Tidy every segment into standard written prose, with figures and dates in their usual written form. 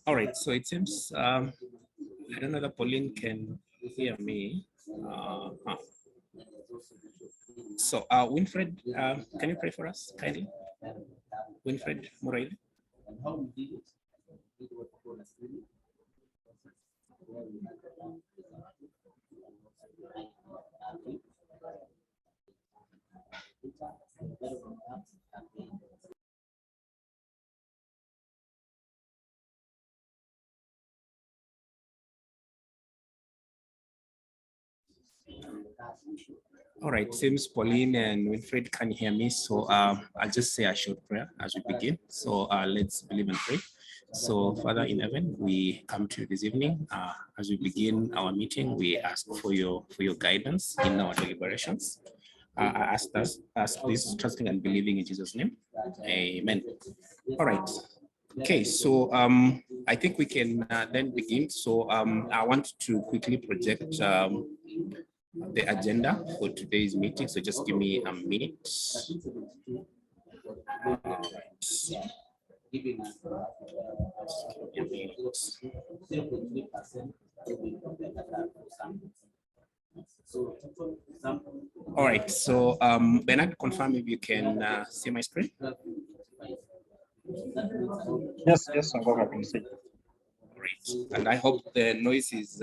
All right, so it seems, I don't know that Pauline can hear me. So Winfred, can you pray for us kindly? Winfred Morel. All right, seems Pauline and Winfred can hear me. So I'll just say a short prayer as we begin. So let's believe and pray. So Father in heaven, we come to you this evening. As we begin our meeting, we ask for your guidance in our deliberations. I ask this, trusting and believing in Jesus' name. Amen. All right. Okay, so I think we can then begin. So I want to quickly project the agenda for today's meeting. So just give me a minute. All right, so Bernard, confirm if you can see my screen. Yes, I'm going to see. Great, and I hope the noise is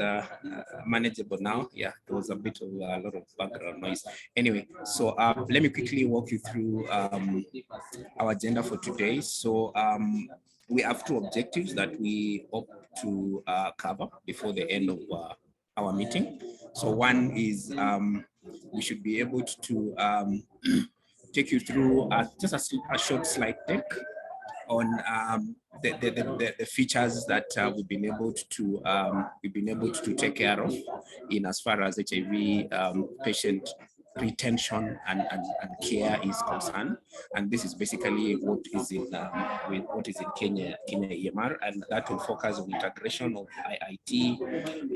manageable now. Yeah, there was a bit of a lot of background noise. Anyway, so let me quickly walk you through our agenda for today. So we have two objectives that we hope to cover before the end of our meeting. So one is we should be able to take you through just a short slide deck on the features that we've been able to take care of in as far as HIV patient retention and care is concerned. And this is basically what is in KenyaEMR, and that will focus on integration of IIT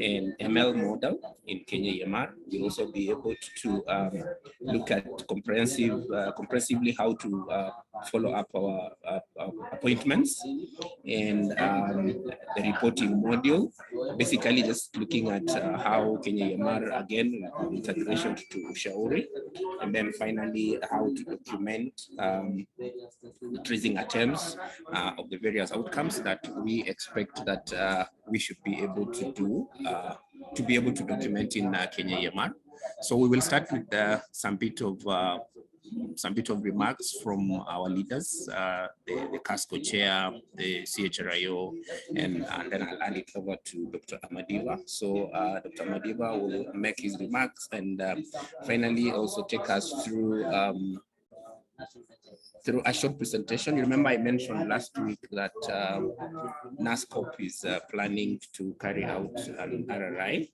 and ML model in KenyaEMR. We'll also be able to look at comprehensively how to follow up our appointments and the reporting module, basically just looking at how KenyaEMR, again, integration to Shauri, and then finally how to document tracing attempts of the various outcomes that we expect that we should be able to do to be able to document in KenyaEMR. So we will start with some bit of remarks from our leaders, the CASCO chair, the CHRIO, and then I'll hand it over to Dr. Amadiva. So Dr. Amadiva will make his remarks and finally also take us through a short presentation. You remember I mentioned last week that NASCOP is planning to carry out an RRI.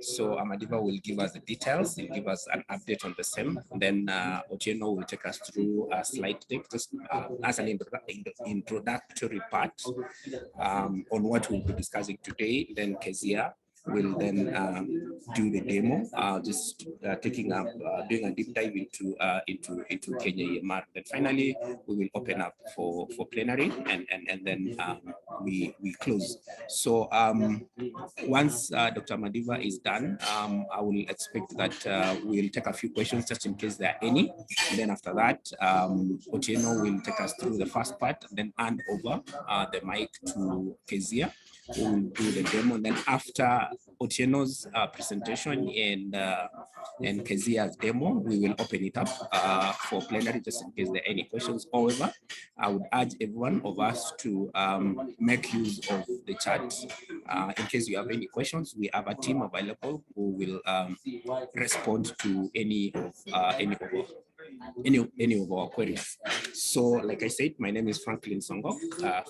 So Amadiva will give us the details, he'll give us an update on the same. And then Otieno will take us through a slide deck, just as an introductory part on what we'll be discussing today. Then Kezia will then do the demo, just taking up, doing a deep dive into KenyaEMR. Then finally, we will open up for plenary, and then we close. So once Dr. Madiva is done, I will expect that we'll take a few questions just in case there are any. And then after that, Otieno will take us through the first part, and then hand over the mic to Kezia, who will do the demo. And then after Otieno's presentation and Kezia's demo, we will open it up for plenary just in case there are any questions. However, I would urge everyone of us to make use of the chat. In case you have any questions, we have a team available who will respond to any of our queries. So like I said, my name is Franklin Songo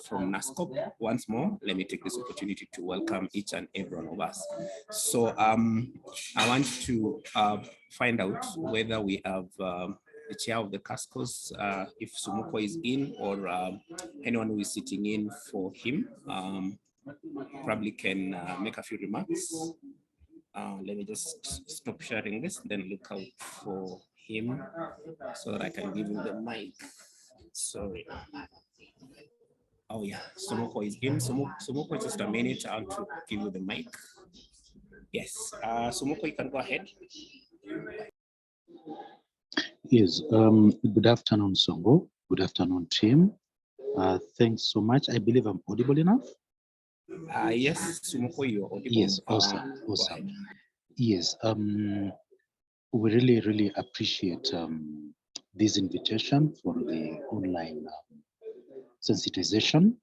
from NASCOP. Once more, let me take this opportunity to welcome each and every one of us. So I want to find out whether we have the chair of the CASCOs, if Sumuko is in, or anyone who is sitting in for him, probably can make a few remarks. Let me just stop sharing this, then look out for him so that I can give him the mic. Sorry. Oh yeah, Somoko is in. Somoko, just a minute. I'll give you the mic. Yes, Somoko, you can go ahead. Yes, good afternoon, Songo. Good afternoon, team. Thanks so much. I believe I'm audible enough. Yes, Somoko, you're audible. Yes, awesome. Yes, we really appreciate this invitation for the online sensitization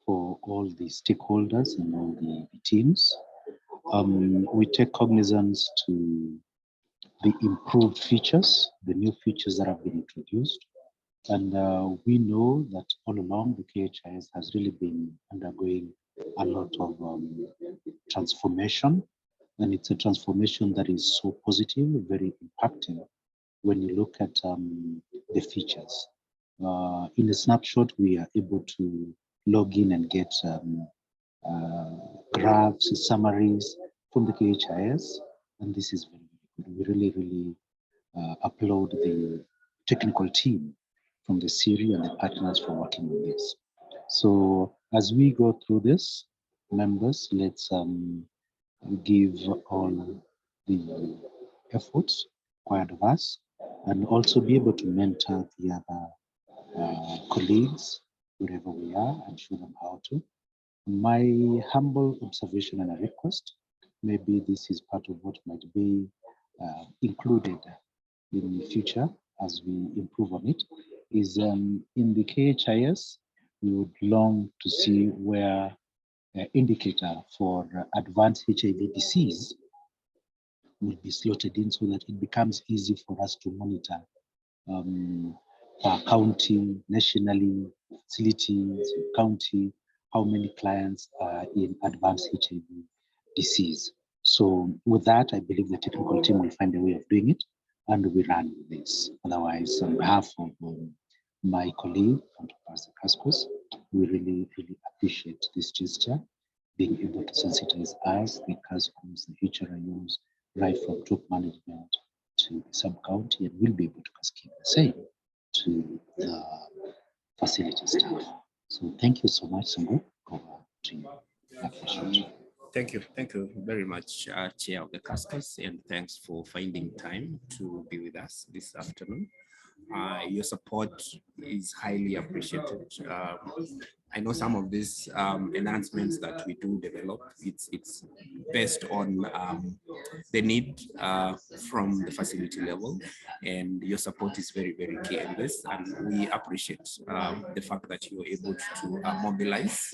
for all the stakeholders and all the teams. We take cognizance to the improved features, the new features that have been introduced. And we know that all along the KeHMIS has really been undergoing a lot of transformation. And it's a transformation that is so positive, very impacting when you look at the features. In a snapshot, we are able to log in and get graphs, summaries from the KeHMIS. And this is very good. We really applaud the technical team from the CIRI and the partners for working on this. So as we go through this, members, let's give all the efforts required of us and also be able to mentor the other colleagues wherever we are and show them how to. My humble observation and a request, maybe this is part of what might be included in the future as we improve on it, is in the KeHMIS, we would long to see where indicator for advanced HIV disease will be slotted in so that it becomes easy for us to monitor per county, nationally, facilities, county, how many clients are in advanced HIV disease. So with that, I believe the technical team will find a way of doing it and we run with this. Otherwise, on behalf of my colleague, Pastor Cascos, we really appreciate this gesture, being able to sensitize us, the Cascos, the HRIOs, right from top management to the sub-county, and we'll be able to cascade the same to the facility staff. So thank you so much, Sango. Over to you. Thank you very much, Chair of the Cascos, and thanks for finding time to be with us this afternoon. Your support is highly appreciated. I know some of these enhancements that we do develop, it's based on the need from the facility level, and your support is very key in this, and we appreciate the fact that you are able to mobilize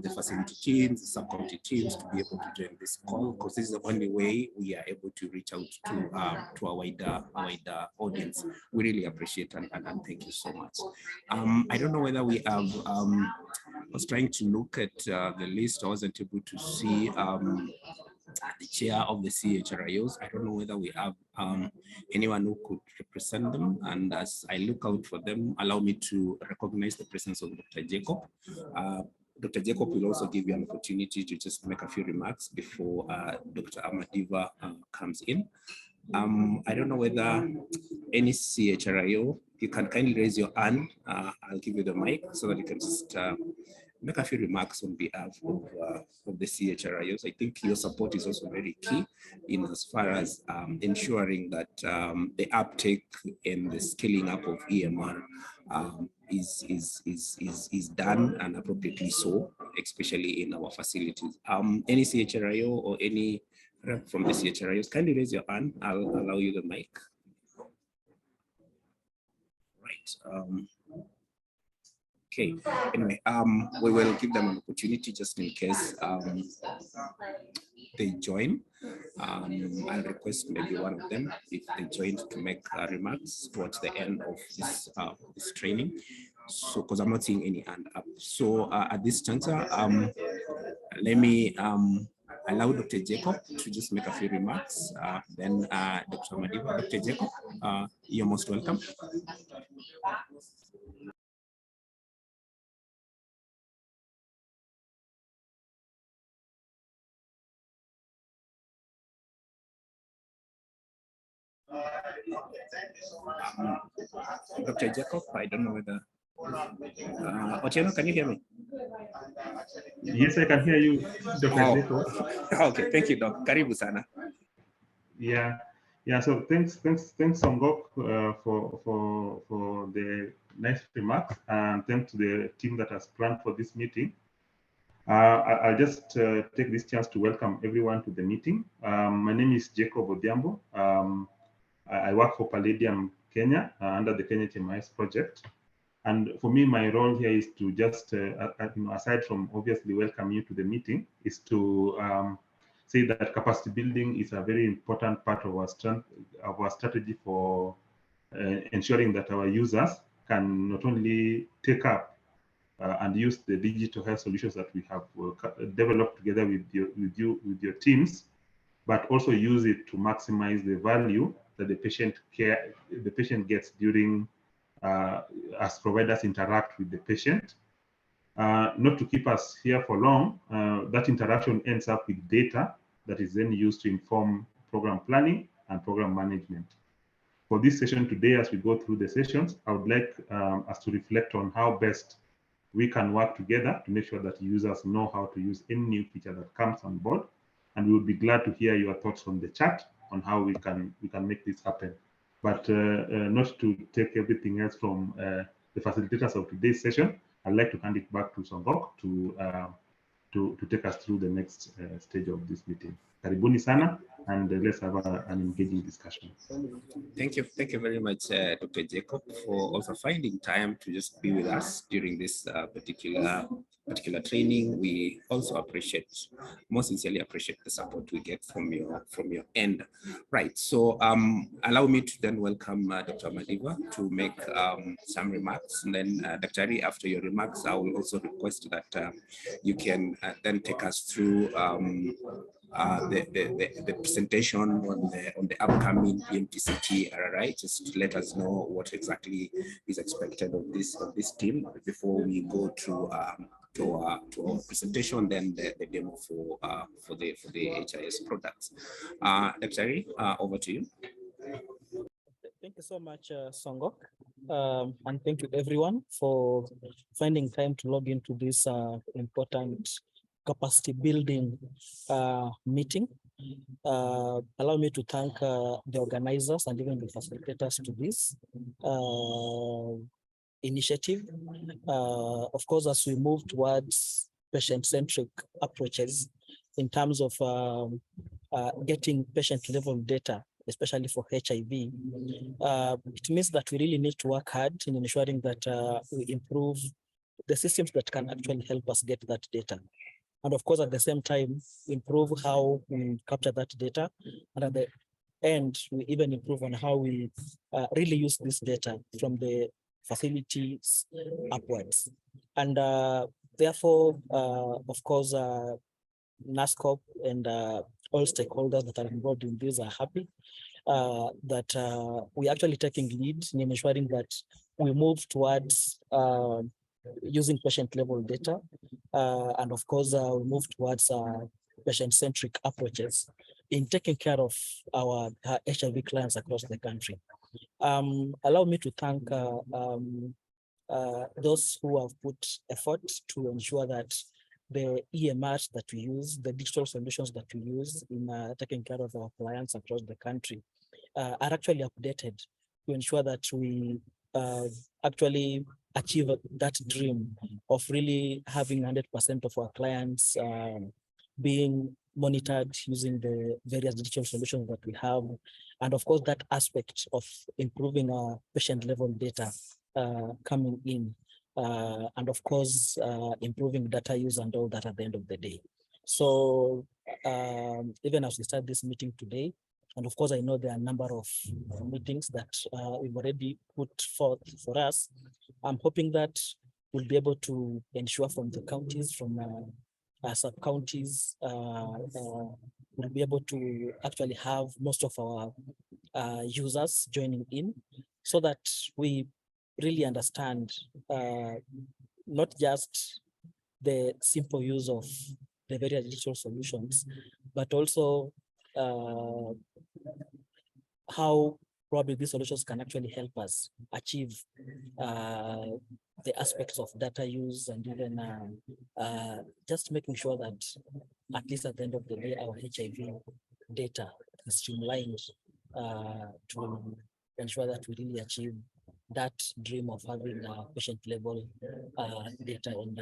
the facility teams, the sub-county teams to be able to join this call, because this is the only way we are able to reach out to a wider audience. We really appreciate and thank you so much. I don't know whether we have, I was trying to look at the list. I wasn't able to see the chair of the CHRIOs. I don't know whether we have anyone who could represent them. And as I look out for them, allow me to recognize the presence of Dr. Jacob. Dr. Jacob will also give you an opportunity to just make a few remarks before Dr. Amadiva comes in. I don't know whether any CHRIO, you can kindly raise your hand. I'll give you the mic so that you can just make a few remarks on behalf of the CHRIOs. I think your support is also very key in as far as ensuring that the uptake and the scaling up of EMR is done and appropriately so, especially in our facilities. Any CHRIO or any rep from the CHRIOs, kindly raise your hand. I'll allow you the mic. Right. Okay. Anyway, we will give them an opportunity just in case they join. I'll request maybe one of them, if they join, to make remarks towards the end of this training. So, because I'm not seeing any hand up. So at this juncture, let me allow Dr. Jacob to just make a few remarks. Then Dr. Madiba, Dr. Jacob, you're most welcome. Dr. Jacob, I don't know whether Otieno, can you hear me? Yes, I can hear you, Dr. Zeko. Okay, thank you, Doc. Karibu sana. Yeah, So thanks, Songok, for the nice remarks, and thanks to the team that has planned for this meeting. I'll just take this chance to welcome everyone to the meeting. My name is Jacob Odhiambo. I work for Palladium Kenya under the KenyaEMR project. And for me, my role here is to just, aside from obviously welcoming you to the meeting, is to say that capacity building is a very important part of our strategy for ensuring that our users can not only take up and use the digital health solutions that we have developed together with your teams, but also use it to maximize the value that the patient gets during as providers interact with the patient. Not to keep us here for long, that interaction ends up with data that is then used to inform program planning and program management. For this session today, as we go through the sessions, I would like us to reflect on how best we can work together to make sure that users know how to use any new feature that comes on board. And we would be glad to hear your thoughts on the chat on how we can make this happen. But not to take everything else from the facilitators of today's session, I'd like to hand it back to Songok to take us through the next stage of this meeting. Karibuni sana, and let's have an engaging discussion. Thank you very much, Dr. Jacob, for also finding time to just be with us during this particular training. We also most sincerely appreciate the support we get from your end. Right. So allow me to then welcome Dr. Madiva to make some remarks, and then Dr. Ari, after your remarks, I will also request that you can then take us through the presentation on the upcoming PMTCT RRI, just to let us know what exactly is expected of this team before we go to our presentation, then the demo for the HIS products. Dr. Ari, over to you. Thank you so much, Songok, and thank you everyone for finding time to log into this important capacity building meeting. Allow me to thank the organizers and even the facilitators to this initiative. Of course, as we move towards patient-centric approaches in terms of getting patient-level data, especially for HIV, it means that we really need to work hard in ensuring that we improve the systems that can actually help us get that data. And of course, at the same time, improve how we capture that data. And at the end, we even improve on how we really use this data from the facilities upwards. And therefore, of course, NASCOP and all stakeholders that are involved in this are happy that we're actually taking lead in ensuring that we move towards using patient-level data, and of course, we move towards patient-centric approaches in taking care of our HIV clients across the country. Allow me to thank those who have put effort to ensure that the EMRs that we use, the digital solutions that we use in taking care of our clients across the country are actually updated to ensure that we actually achieve that dream of really having 100% of our clients being monitored using the various digital solutions that we have. And of course, that aspect of improving our patient level data coming in. And of course, improving data use and all that at the end of the day. So even as we start this meeting today, and of course, I know there are a number of meetings that we've already put forth for us. I'm hoping that we'll be able to ensure from the counties, from sub-counties, we'll be able to actually have most of our users joining in so that we really understand not just the simple use of the various digital solutions, but also how probably these solutions can actually help us achieve the aspects of data use, and even just making sure that at least at the end of the day, our HIV data is streamlined to ensure that we really achieve that dream of having patient level data and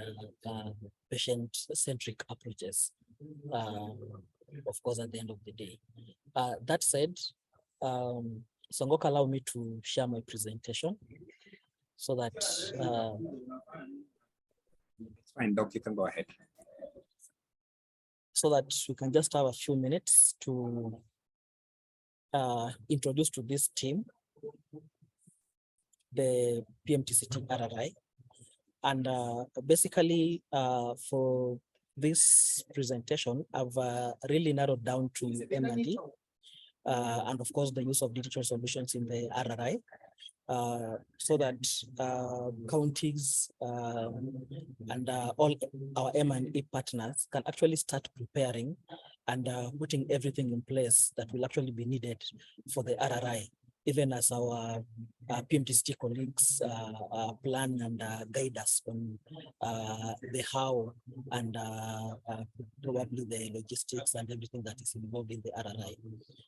patient-centric approaches, of course, at the end of the day. That said, Songok, allow me to share my presentation so that It's fine, Doc, you can go ahead. So that we can just have a few minutes to introduce to this team the PMTCT RRI. And basically for this presentation, I've really narrowed down to M&D and of course the use of digital solutions in the RRI. So that counties and all our M&E partners can actually start preparing and putting everything in place that will actually be needed for the RRI, even as our PMTCT colleagues plan and guide us on the how and probably the logistics and everything that is involved in the RRI.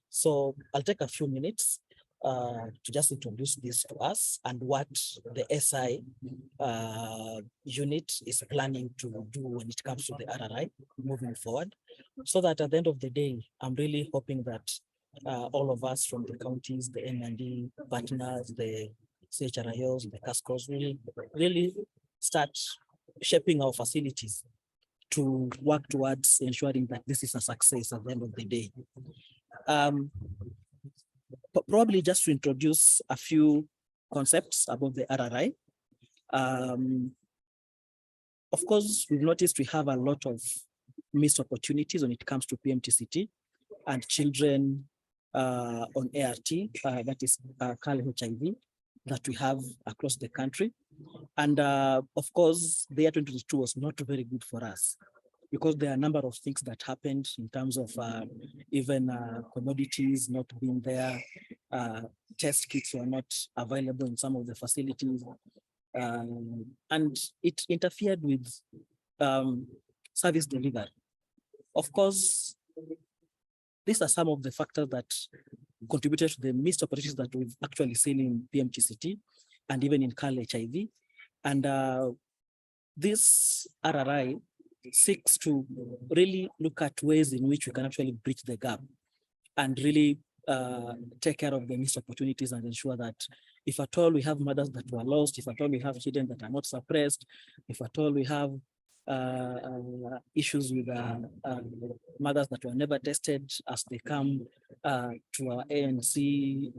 So I'll take a few minutes to just introduce this to us and what the SI unit is planning to do when it comes to the RRI moving forward, so that at the end of the day, I'm really hoping that all of us from the counties, the M&D partners, the CHRIOs, the CASCOs really start shaping our facilities to work towards ensuring that this is a success at the end of the day. Probably just to introduce a few concepts about the RRI. Of course, we've noticed we have a lot of missed opportunities when it comes to PMTCT and children on ART, that is KeHMIS, that we have across the country. And of course, the year 2022 was not very good for us, because there are a number of things that happened in terms of even commodities not being there, test kits were not available in some of the facilities, and it interfered with service delivery. Of course, these are some of the factors that contributed to the missed opportunities that we've actually seen in PMTCT and even in KeHMIS. And this RRI seeks to really look at ways in which we can actually bridge the gap and really take care of the missed opportunities and ensure that if at all we have mothers that were lost, if at all we have children that are not suppressed, if at all we have issues with mothers that were never tested as they come to our ANC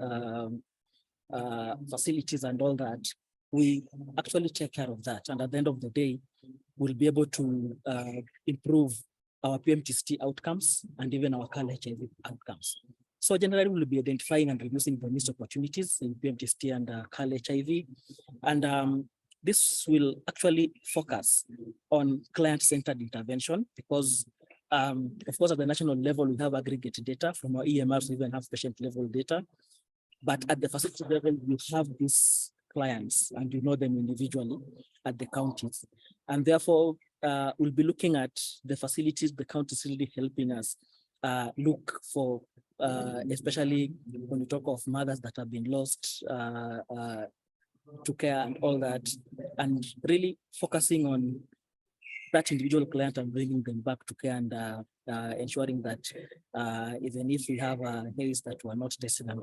facilities and all that, we actually take care of that. And at the end of the day, we'll be able to improve our PMTCT outcomes and even our KeHMIS outcomes. So generally, we'll be identifying and reducing the missed opportunities in PMTCT and KeHMIS. And this will actually focus on client-centered intervention because, of course, at the national level, we have aggregate data from our EMRs, we even have patient-level data. But at the facility level, we have these clients and we know them individually at the counties. And therefore, we'll be looking at the facilities, the counties really helping us look for, especially when we talk of mothers that have been lost to care and all that, and really focusing on that individual client and bringing them back to care and ensuring that even if we have haze that were not tested and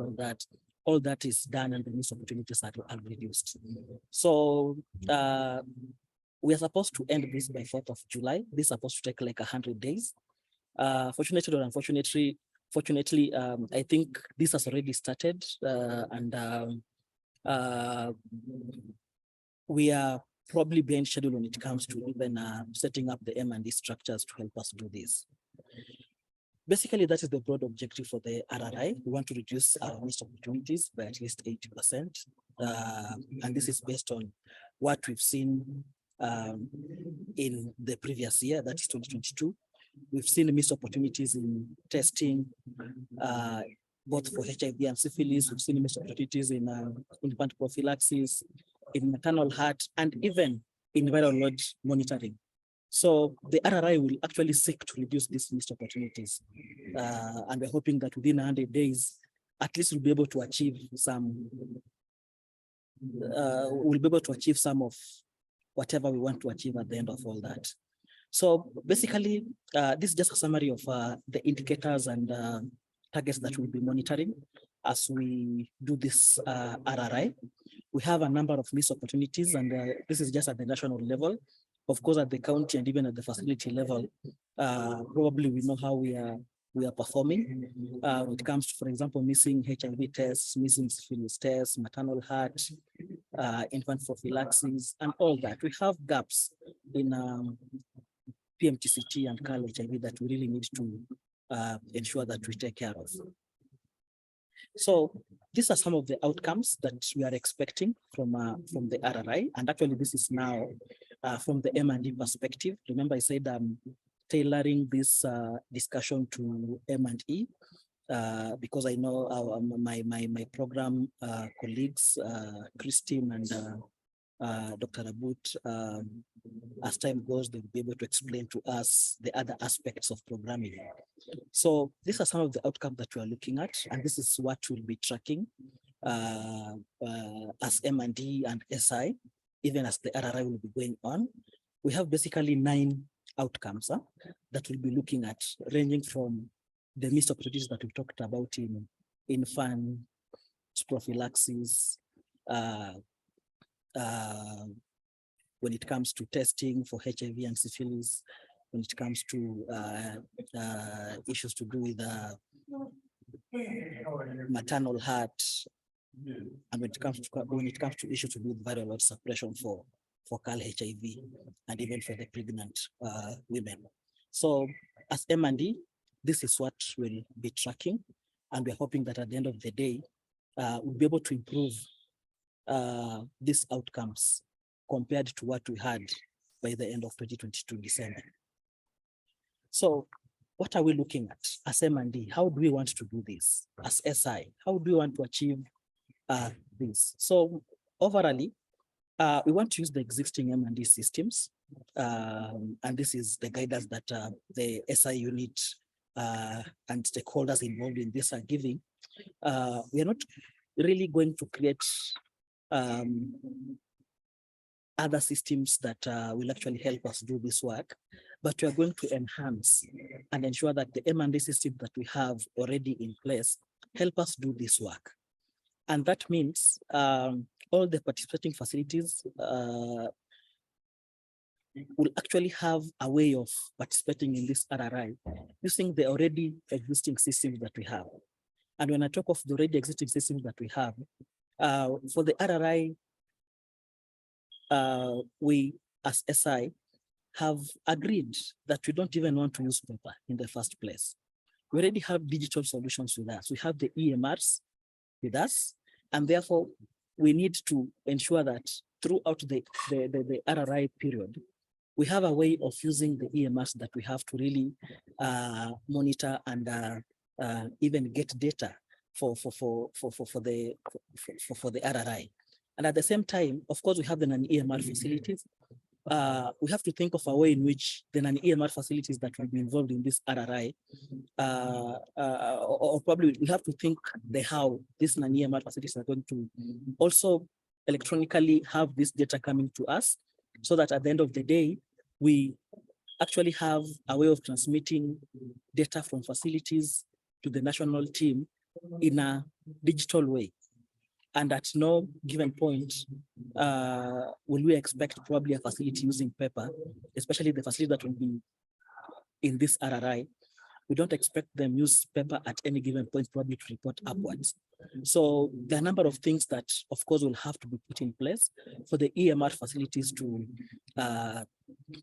all that is done and the missed opportunities are reduced. So we are supposed to end this by 4th of July. This is supposed to take like 100 days. Fortunately or unfortunately, I think this has already started and we are probably being scheduled when it comes to even setting up the M&D structures to help us do this. Basically, that is the broad objective for the RRI. We want to reduce our missed opportunities by at least 80%. And this is based on what we've seen in the previous year, that is 2022. We've seen missed opportunities in testing, both for HIV and syphilis. We've seen missed opportunities in infant prophylaxis, in maternal heart, and even in viral load monitoring. So the RRI will actually seek to reduce these missed opportunities. And we're hoping that within 100 days, at least we'll be able to achieve some, of whatever we want to achieve at the end of all that. So basically, this is just a summary of the indicators and targets that we'll be monitoring as we do this RRI. We have a number of missed opportunities, and this is just at the national level. Of course, at the county and even at the facility level, probably we know how we are performing when it comes to, for example, missing HIV tests, missing syphilis tests, maternal heart, infant prophylaxis, and all that. We have gaps in PMTCT and HIV that we really need to ensure that we take care of. So these are some of the outcomes that we are expecting from the RRI, and actually this is now from the M&E perspective. Remember, I said I'm tailoring this discussion to M&E because I know my program colleagues, Christine and Dr. Abut, as time goes, they'll be able to explain to us the other aspects of programming. So these are some of the outcomes that we are looking at, and this is what we'll be tracking as M&D and SI, even as the RRI will be going on. We have basically 9 outcomes that we'll be looking at, ranging from the missed opportunities that we talked about in infant prophylaxis, when it comes to testing for HIV and syphilis, when it comes to issues to do with maternal heart, and when it comes to issues to do with viral load suppression for KeHMIS and even for the pregnant women. So as M&D, this is what we'll be tracking, and we're hoping that at the end of the day, we'll be able to improve these outcomes compared to what we had by the end of 2022 December. So what are we looking at as M&D? How do we want to do this? As SI, how do we want to achieve this? So overall, we want to use the existing M&D systems, and this is the guidance that the SI unit and stakeholders involved in this are giving. We are not really going to create other systems that will actually help us do this work, but we are going to enhance and ensure that the M&D system that we have already in place help us do this work. And that means all the participating facilities will actually have a way of participating in this RRI using the already existing systems that we have. And when I talk of the already existing systems that we have, for the RRI, we as SI have agreed that we don't even want to use paper in the first place. We already have digital solutions with us. We have the EMRs with us, and therefore we need to ensure that throughout the RRI period, we have a way of using the EMRs that we have to really monitor and even get data for the RRI. And at the same time, of course, we have the non-EMR facilities. We have to think of a way in which the non-EMR facilities that will be involved in this RRI, or probably we have to think how these non-EMR facilities are going to also electronically have this data coming to us, so that at the end of the day, we actually have a way of transmitting data from facilities to the national team in a digital way. And at no given point will we expect probably a facility using paper, especially the facility that will be in this RRI. We don't expect them use paper at any given point, probably to report upwards. So there are a number of things that, of course, will have to be put in place for the EMR facilities to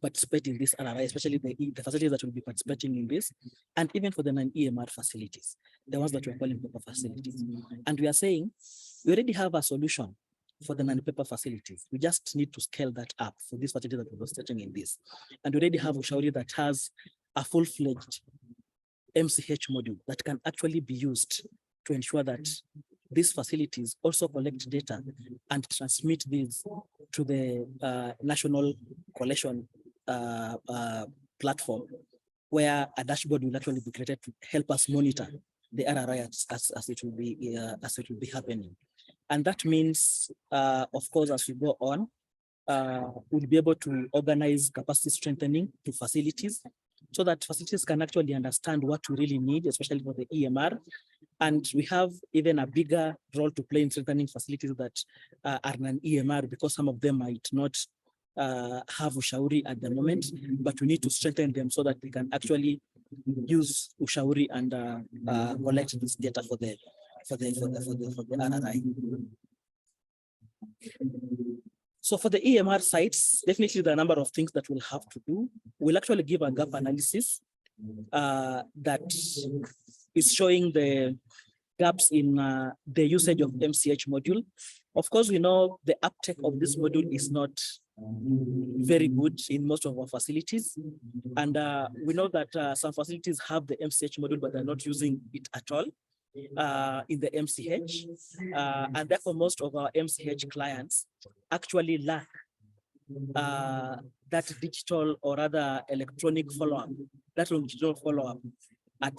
participate in this RRI, especially the facilities that will be participating in this, and even for the non-EMR facilities, the ones that we're calling paper facilities. And we are saying we already have a solution for the non-paper facilities. We just need to scale that up for this facility that we're starting in this. And we already have Ushauri that has a full-fledged MCH module that can actually be used to ensure that these facilities also collect data and transmit these to the national collection platform, where a dashboard will actually be created to help us monitor the RRI as it will be happening. And that means, of course, as we go on, we'll be able to organize capacity strengthening to facilities, so that facilities can actually understand what we really need, especially for the EMR. And we have even a bigger role to play in strengthening facilities that are an EMR, because some of them might not have ushauri at the moment, but we need to strengthen them so that they can actually use ushauri and collect this data for the RRI. So for the EMR sites, definitely there are a number of things that we'll have to do. We'll actually give a gap analysis that is showing the gaps in the usage of MCH module. Of course, we know the uptake of this module is not very good in most of our facilities. And we know that some facilities have the MCH module, but they're not using it at all in the MCH. And therefore, most of our MCH clients actually lack that digital or rather electronic follow-up, that digital follow-up at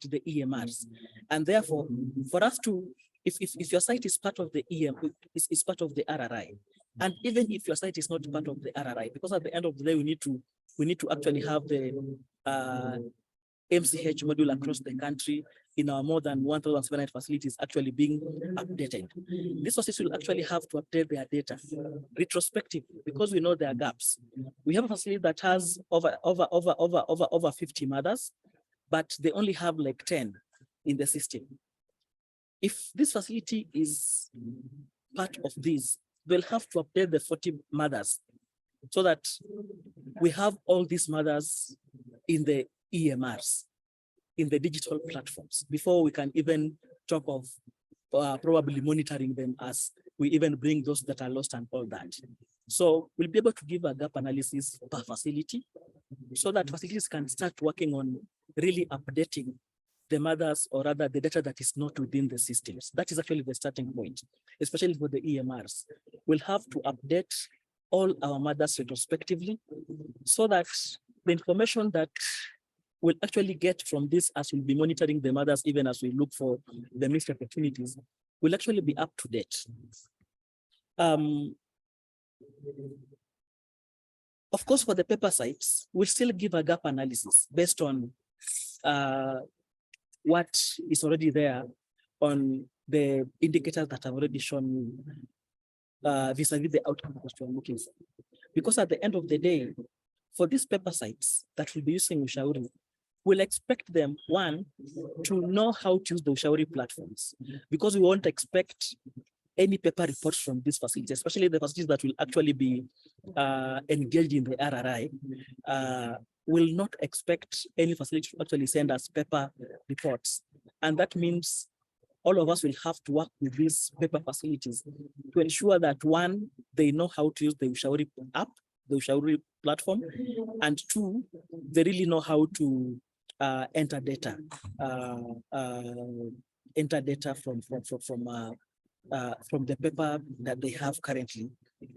the EMRs. And therefore, for us to, if your site is part of the is part of the RRI, and even if your site is not part of the RRI, because at the end of the day, we need to actually have the MCH module across the country in our more than 1,700 facilities actually being updated. These facilities will actually have to update their data retrospective, because we know there are gaps. We have a facility that has over 50 mothers, but they only have like 10 in the system. If this facility is part of these, they'll have to update the 40 mothers so that we have all these mothers in the EMRs, in the digital platforms, before we can even talk of probably monitoring them as we even bring those that are lost and all that. So we'll be able to give a gap analysis per facility, so that facilities can start working on really updating the mothers, or rather the data that is not within the systems. That is actually the starting point, especially for the EMRs. We'll have to update all our mothers retrospectively, so that the information that we'll actually get from this, as we'll be monitoring the mothers, even as we look for the missed opportunities, will actually be up to date. Of course, for the paper sites, we'll still give a gap analysis based on what is already there on the indicators that I've already shown you vis-a-vis the outcome that we're looking for. Because at the end of the day, for these paper sites that will be using ushauri, we'll expect them, one, to know how to use the ushauri platforms, because we won't expect any paper reports from these facilities, especially the facilities that will actually be engaged in the RRI. Will not expect any facility to actually send us paper reports. And that means all of us will have to work with these paper facilities to ensure that, one, they know how to use the ushauri app, the ushauri platform, and two, they really know how to enter data from the paper that they have currently,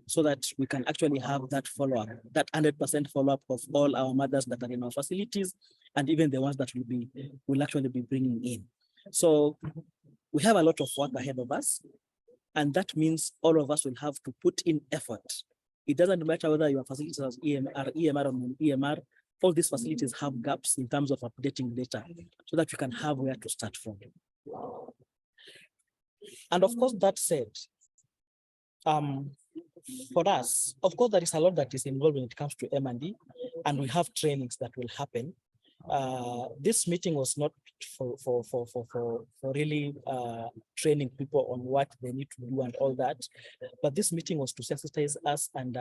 so that we can actually have that follow-up, that 100% follow-up of all our mothers that are in our facilities, and even the ones that will actually be bringing in. So we have a lot of work ahead of us, and that means all of us will have to put in effort. It doesn't matter whether your facilities are EMR or non-EMR, all these facilities have gaps in terms of updating data, so that we can have where to start from. And of course, that said, for us, of course, there is a lot that is involved when it comes to M&D, and we have trainings that will happen. This meeting was not for really training people on what they need to do and all that, but this meeting was to sensitize us and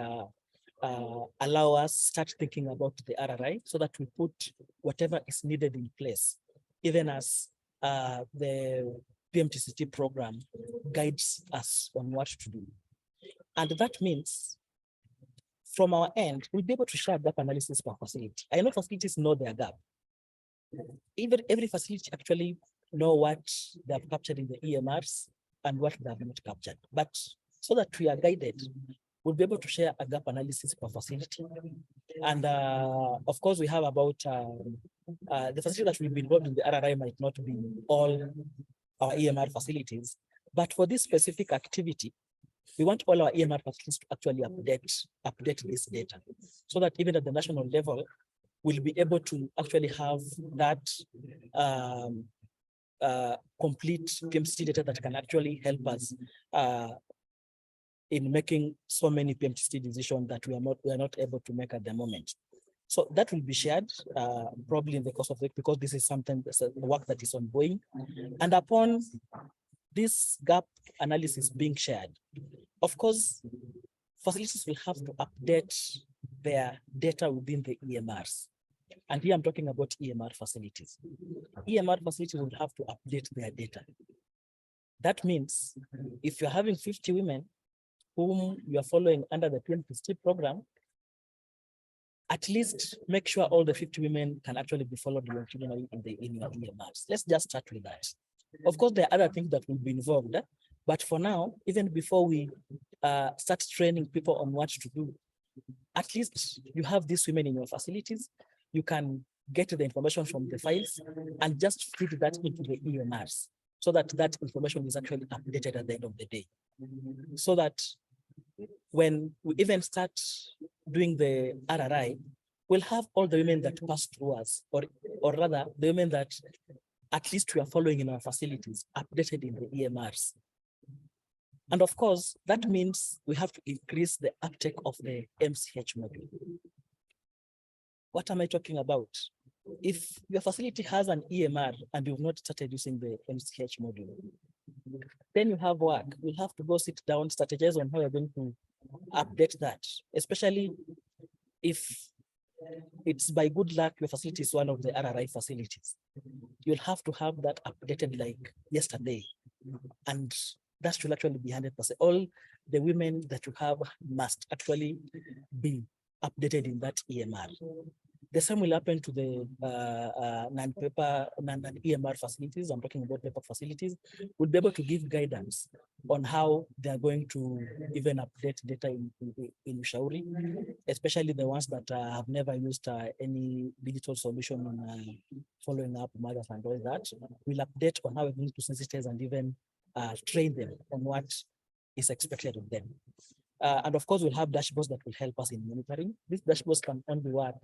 allow us start thinking about the RRI, so that we put whatever is needed in place, even as the PMTCT program guides us on what to do. And that means, from our end, we'll be able to share gap analysis per facility. I know facilities know their gap. Every facility actually know what they have captured in the EMRs and what they have not captured. But so that we are guided, we'll be able to share a gap analysis per facility. And of course, we have about the facility that will be involved in the RRI might not be all our EMR facilities, but for this specific activity, we want all our EMR facilities to actually update this data, so that even at the national level, we'll be able to actually have that complete PMTCT data that can actually help us in making so many PMTCT decisions that we are not able to make at the moment. So that will be shared probably in the course of the week, because this is something, work that is ongoing. And upon this gap analysis being shared, of course, facilities will have to update their data within the EMRs. And here I'm talking about EMR facilities. EMR facilities will have to update their data. That means if you're having 50 women whom you are following under the PMTCT program, at least make sure all the 50 women can actually be followed longitudinally in your EMRs. Let's just start with that. Of course, there are other things that will be involved, but for now, even before we start training people on what to do, at least you have these women in your facilities. You can get the information from the files and just feed that into the EMRs, so that that information is actually updated at the end of the day. So that when we even start doing the RRI, we'll have all the women that pass through us, or rather the women that at least we are following in our facilities updated in the EMRs. And of course, that means we have to increase the uptake of the MCH module. What am I talking about? If your facility has an EMR and you've not started using the MCH module, then you have work. You'll have to go sit down, strategize on how you're going to update that, especially if it's by good luck your facility is one of the RRI facilities. You'll have to have that updated like yesterday, and that should actually be 100%. All the women that you have must actually be updated in that EMR. The same will happen to the non-EMR facilities. I'm talking about paper facilities. We'll be able to give guidance on how they are going to even update data in Ushauri, especially the ones that have never used any digital solution in following up mothers and all that. We'll update on how we're going to sensitize and even train them on what is expected of them. And of course, we'll have dashboards that will help us in monitoring. These dashboards can only work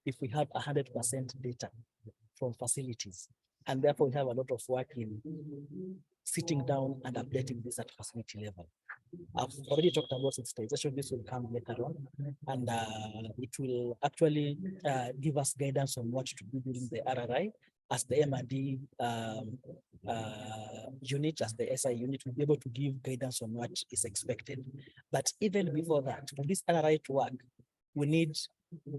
if we have 100% data from facilities. And therefore, we have a lot of work in sitting down and updating this at facility level. I've already talked about sensitization. This will come later on. And it will actually give us guidance on what to do during the RRI. As the MRD unit, as the SI unit, will be able to give guidance on what is expected. But even before that, for this RRI to work, we need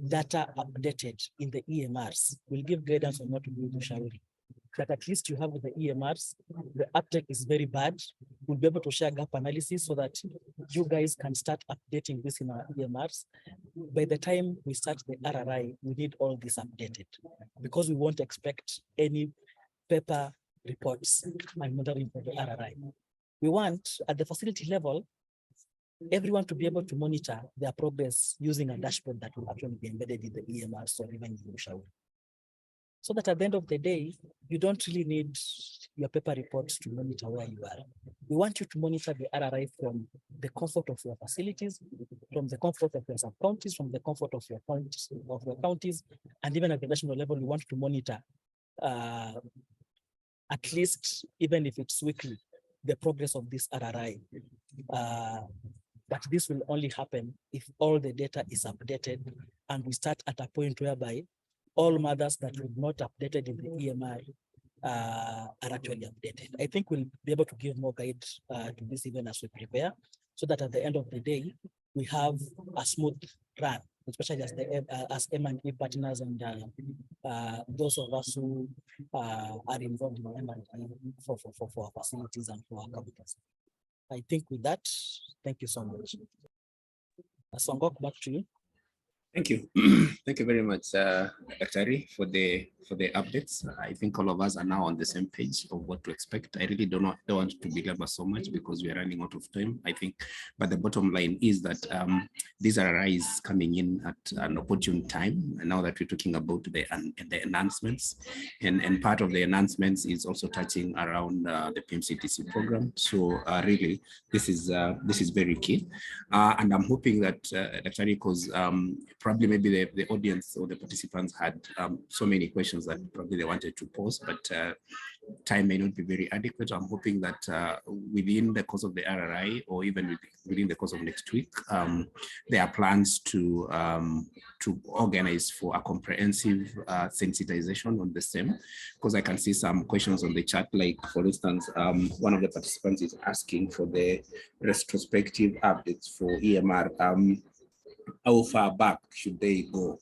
data updated in the EMRs. We'll give guidance on what to do with Ushauri. That at least you have the EMRs, the uptake is very bad. We'll be able to share gap analysis so that you guys can start updating this in our EMRs. By the time we start the RRI, we need all this updated, because we won't expect any paper reports and monitoring for the RRI. We want, at the facility level, everyone to be able to monitor their progress using a dashboard that will actually be embedded in the EMRs or even in Ushauri. So that at the end of the day, you don't really need your paper reports to monitor where you are. We want you to monitor the RRI from the comfort of your facilities, from the comfort of your sub-counties, from the comfort of your counties, and even at the national level, we want to monitor at least, even if it's weekly, the progress of this RRI. But this will only happen if all the data is updated and we start at a point whereby all mothers that were not updated in the EMR are actually updated. I think we'll be able to give more guide to this even as we prepare, so that at the end of the day, we have a smooth run, especially as M&E partners and those of us who are involved in M&E for our facilities and for our companies. I think with that, thank you so much. Songok, back to you. Thank you. Thank you very much, Dr. for the updates. I think all of us are now on the same page of what to expect. I really don't want to belabor so much because we are running out of time, I think. But the bottom line is that these RRI is coming in at an opportune time. And now that we're talking about the enhancements, and part of the enhancements is also touching around the PMTCT program. So really, this is very key. And I'm hoping that Dr. because probably maybe the audience or the participants had so many questions that probably they wanted to pose, but time may not be very adequate. I'm hoping that within the course of the RRI or even within the course of next week, there are plans to organize for a comprehensive sensitization on the same, because I can see some questions on the chat, like for instance, one of the participants is asking for the retrospective updates for EMR. How far back should they go?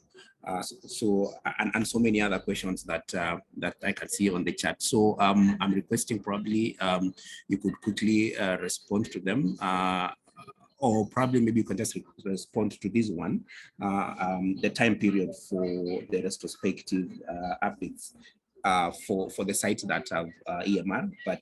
And so many other questions that that I can see on the chat. So I'm requesting probably you could quickly respond to them, or probably maybe you can just respond to this one, the time period for the retrospective updates. For the sites that have EMR, but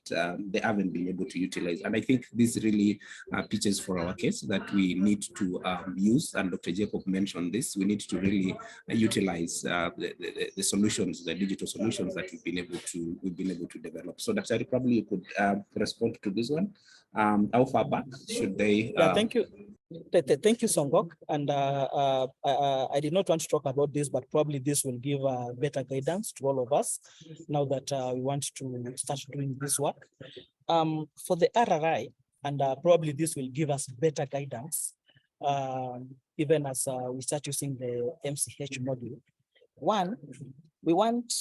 they haven't been able to utilize. And I think this really pitches for our case that we need to use, and Dr. Jacob mentioned this, we need to really utilize the solutions, the digital solutions that we've been able to develop. So Dr. probably you could respond to this one. How far back should they? Yeah, thank you. Thank you, Songok. And I did not want to talk about this, but probably this will give better guidance to all of us now that we want to start doing this work. For the RRI, and probably this will give us better guidance, even as we start using the MCH module. One, we want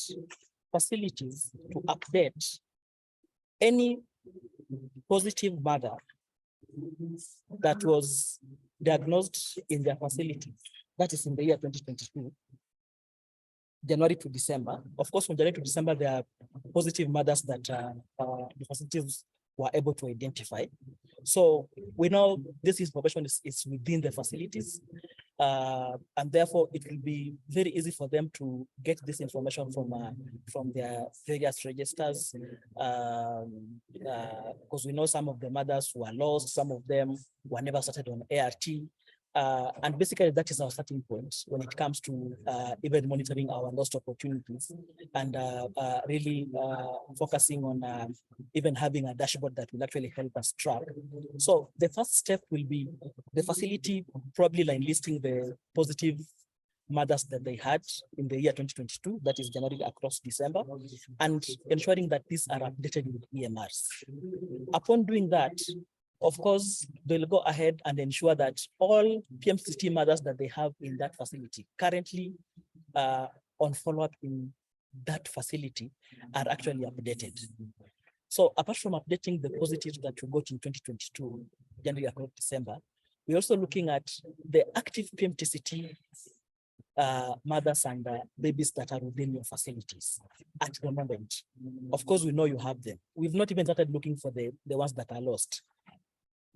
facilities to update any positive mother that was diagnosed in their facility, that is in the year 2022, January to December. Of course, from January to December, there are positive mothers that the facilities were able to identify. So we know this information is within the facilities, and therefore it will be very easy for them to get this information from their various registers, because we know some of the mothers were lost, some of them were never started on ART. And basically that is our starting point when it comes to even monitoring our lost opportunities and really focusing on even having a dashboard that will actually help us track. So the first step will be the facility probably listing the positive mothers that they had in the year 2022, that is January across December, and ensuring that these are updated with EMRs. Upon doing that, of course, they'll go ahead and ensure that all PMTCT mothers that they have in that facility currently on follow-up in that facility are actually updated. So apart from updating the positives that you got in 2022, January across December, we're also looking at the active PMTCT mothers and babies that are within your facilities at the moment. Of course, we know you have them. We've not even started looking for the ones that are lost.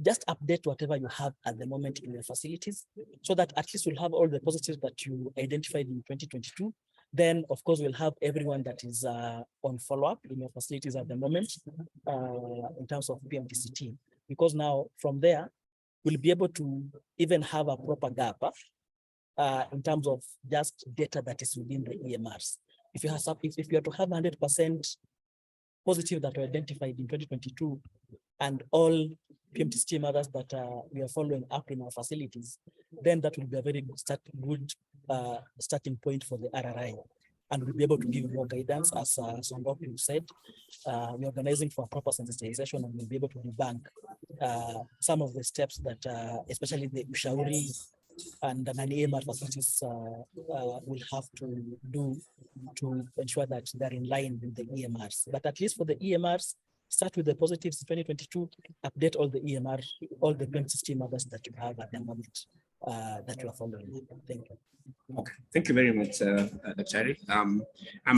Just update whatever you have at the moment in your facilities so that at least we'll have all the positives that you identified in 2022. Then, of course, we'll have everyone that is on follow-up in your facilities at the moment in terms of PMTCT. Because now from there, we'll be able to even have a proper gap in terms of just data that is within the EMRs. If you are to have 100% positive that were identified in 2022 and all PMTCT mothers that we are following up in our facilities, then that will be a very good starting point for the RRI. And we'll be able to give more guidance, as Songok said. We're organizing for proper sensitization, and we'll be able to debunk some of the steps that, especially the Ushauri and the KenyaEMR facilities will have to do to ensure that they're in line with the EMRs. But at least for the EMRs, start with the positives in 2022, update all the EMR, all the PMTCT mothers that you have at the moment that you are following. Thank you. Okay, thank you very much, Dr. I'm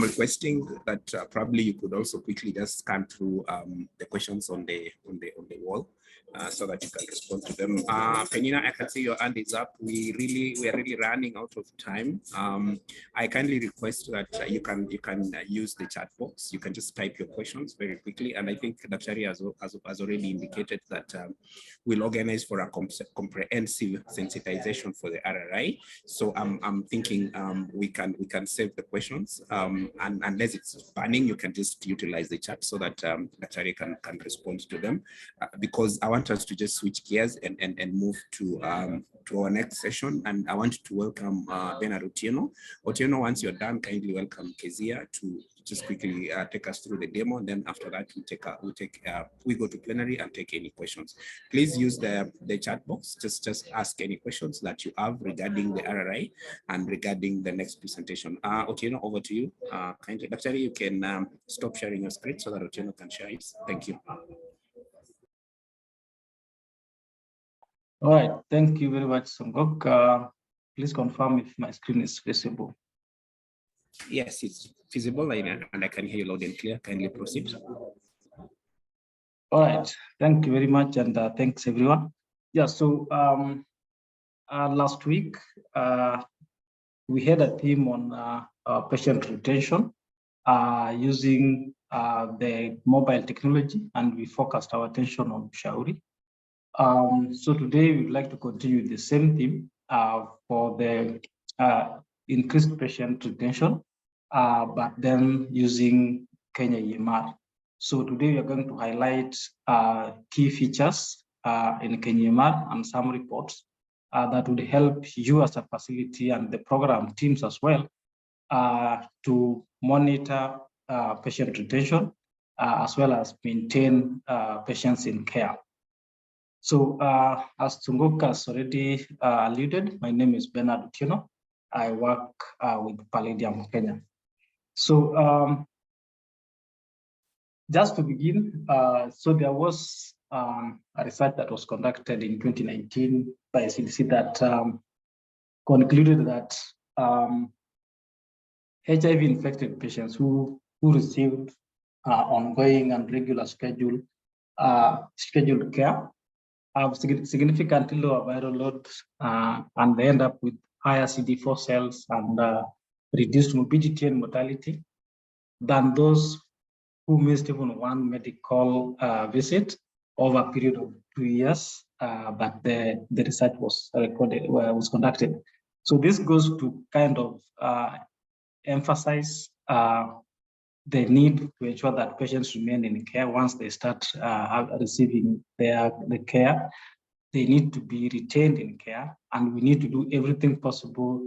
requesting that probably you could also quickly just scan through the questions on the wall, so that you can respond to them. Penina, I can see your hand is up. We are really running out of time. I kindly request that you can use the chat box. You can just type your questions very quickly. And I think Daktari has already indicated that we'll organize for a comprehensive sensitization for the RRI. So I'm thinking we can save the questions, and unless it's burning, you can just utilize the chat so that Daktari can respond to them. Because I want us to just switch gears and move to our next session. And I want to welcome Bernard Otieno. Otieno, once you're done, kindly welcome Kezia to just quickly take us through the demo. And then after that, we go to plenary and take any questions. Please use the chat box. Just ask any questions that you have regarding the RRI and regarding the next presentation. Otieno, over to you. Kindly, Dr. You can stop sharing your screen so that Otieno can share it. Thank you. All right, thank you very much, Songok. Please confirm if my screen is visible. Yes, it's visible and I can hear you loud and clear. Kindly proceed. All right, thank you very much, and thanks everyone. Yeah, so last week we had a theme on patient retention using the mobile technology, and we focused our attention on Shauri. So today we'd like to continue the same theme for the increased patient retention, but then using KenyaEMR. So today we are going to highlight key features in KenyaEMR and some reports that would help you as a facility and the program teams as well to monitor patient retention as well as maintain patients in care. So as Songok has already alluded, my name is Bernard Otieno. I work with Palladium Kenya. So just to begin, so there was a research that was conducted in 2019 by CDC that concluded that HIV-infected patients who received ongoing and regular scheduled care have significantly lower viral load, and they end up with higher CD4 cells and reduced morbidity and mortality than those who missed even one medical visit over a period of 2 years that the research was conducted. So this goes to kind of emphasize the need to ensure that patients remain in care once they start receiving the care. They need to be retained in care, and we need to do everything possible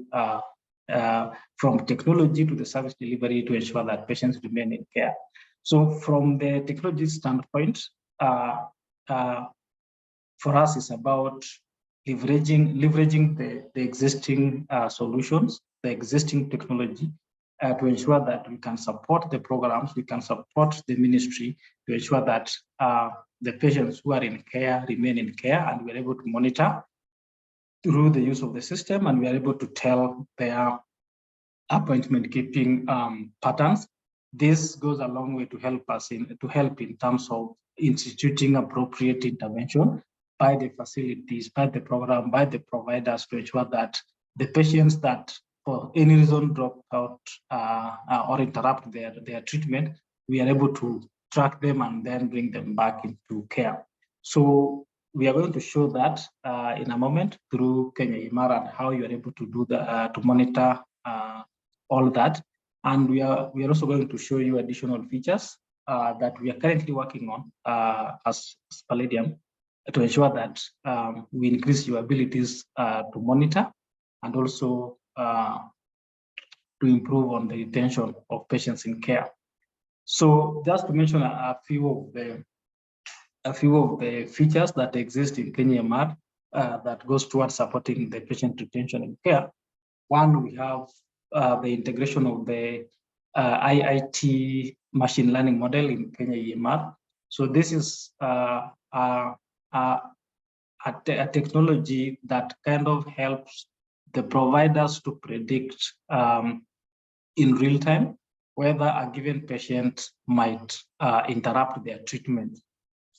from technology to the service delivery to ensure that patients remain in care. So from the technology standpoint, for us, it's about leveraging the existing solutions, the existing technology, to ensure that we can support the programs, we can support the ministry to ensure that the patients who are in care remain in care, and we're able to monitor through the use of the system, and we are able to tell their appointment keeping patterns. This goes a long way to help us in terms of instituting appropriate intervention by the facilities, by the program, by the providers to ensure that the patients that for any reason drop out or interrupt their treatment, we are able to track them and then bring them back into care. So we are going to show that in a moment through KenyaEMR and how you are able to do to monitor all that. And we are also going to show you additional features that we are currently working on as Palladium to ensure that we increase your abilities to monitor and also to improve on the retention of patients in care. So just to mention a few of the features that exist in KenyaEMR that goes towards supporting the patient retention in care. One, we have the integration of the IIT machine learning model in KenyaEMR. So this is a technology that kind of helps the providers to predict in real time whether a given patient might interrupt their treatment.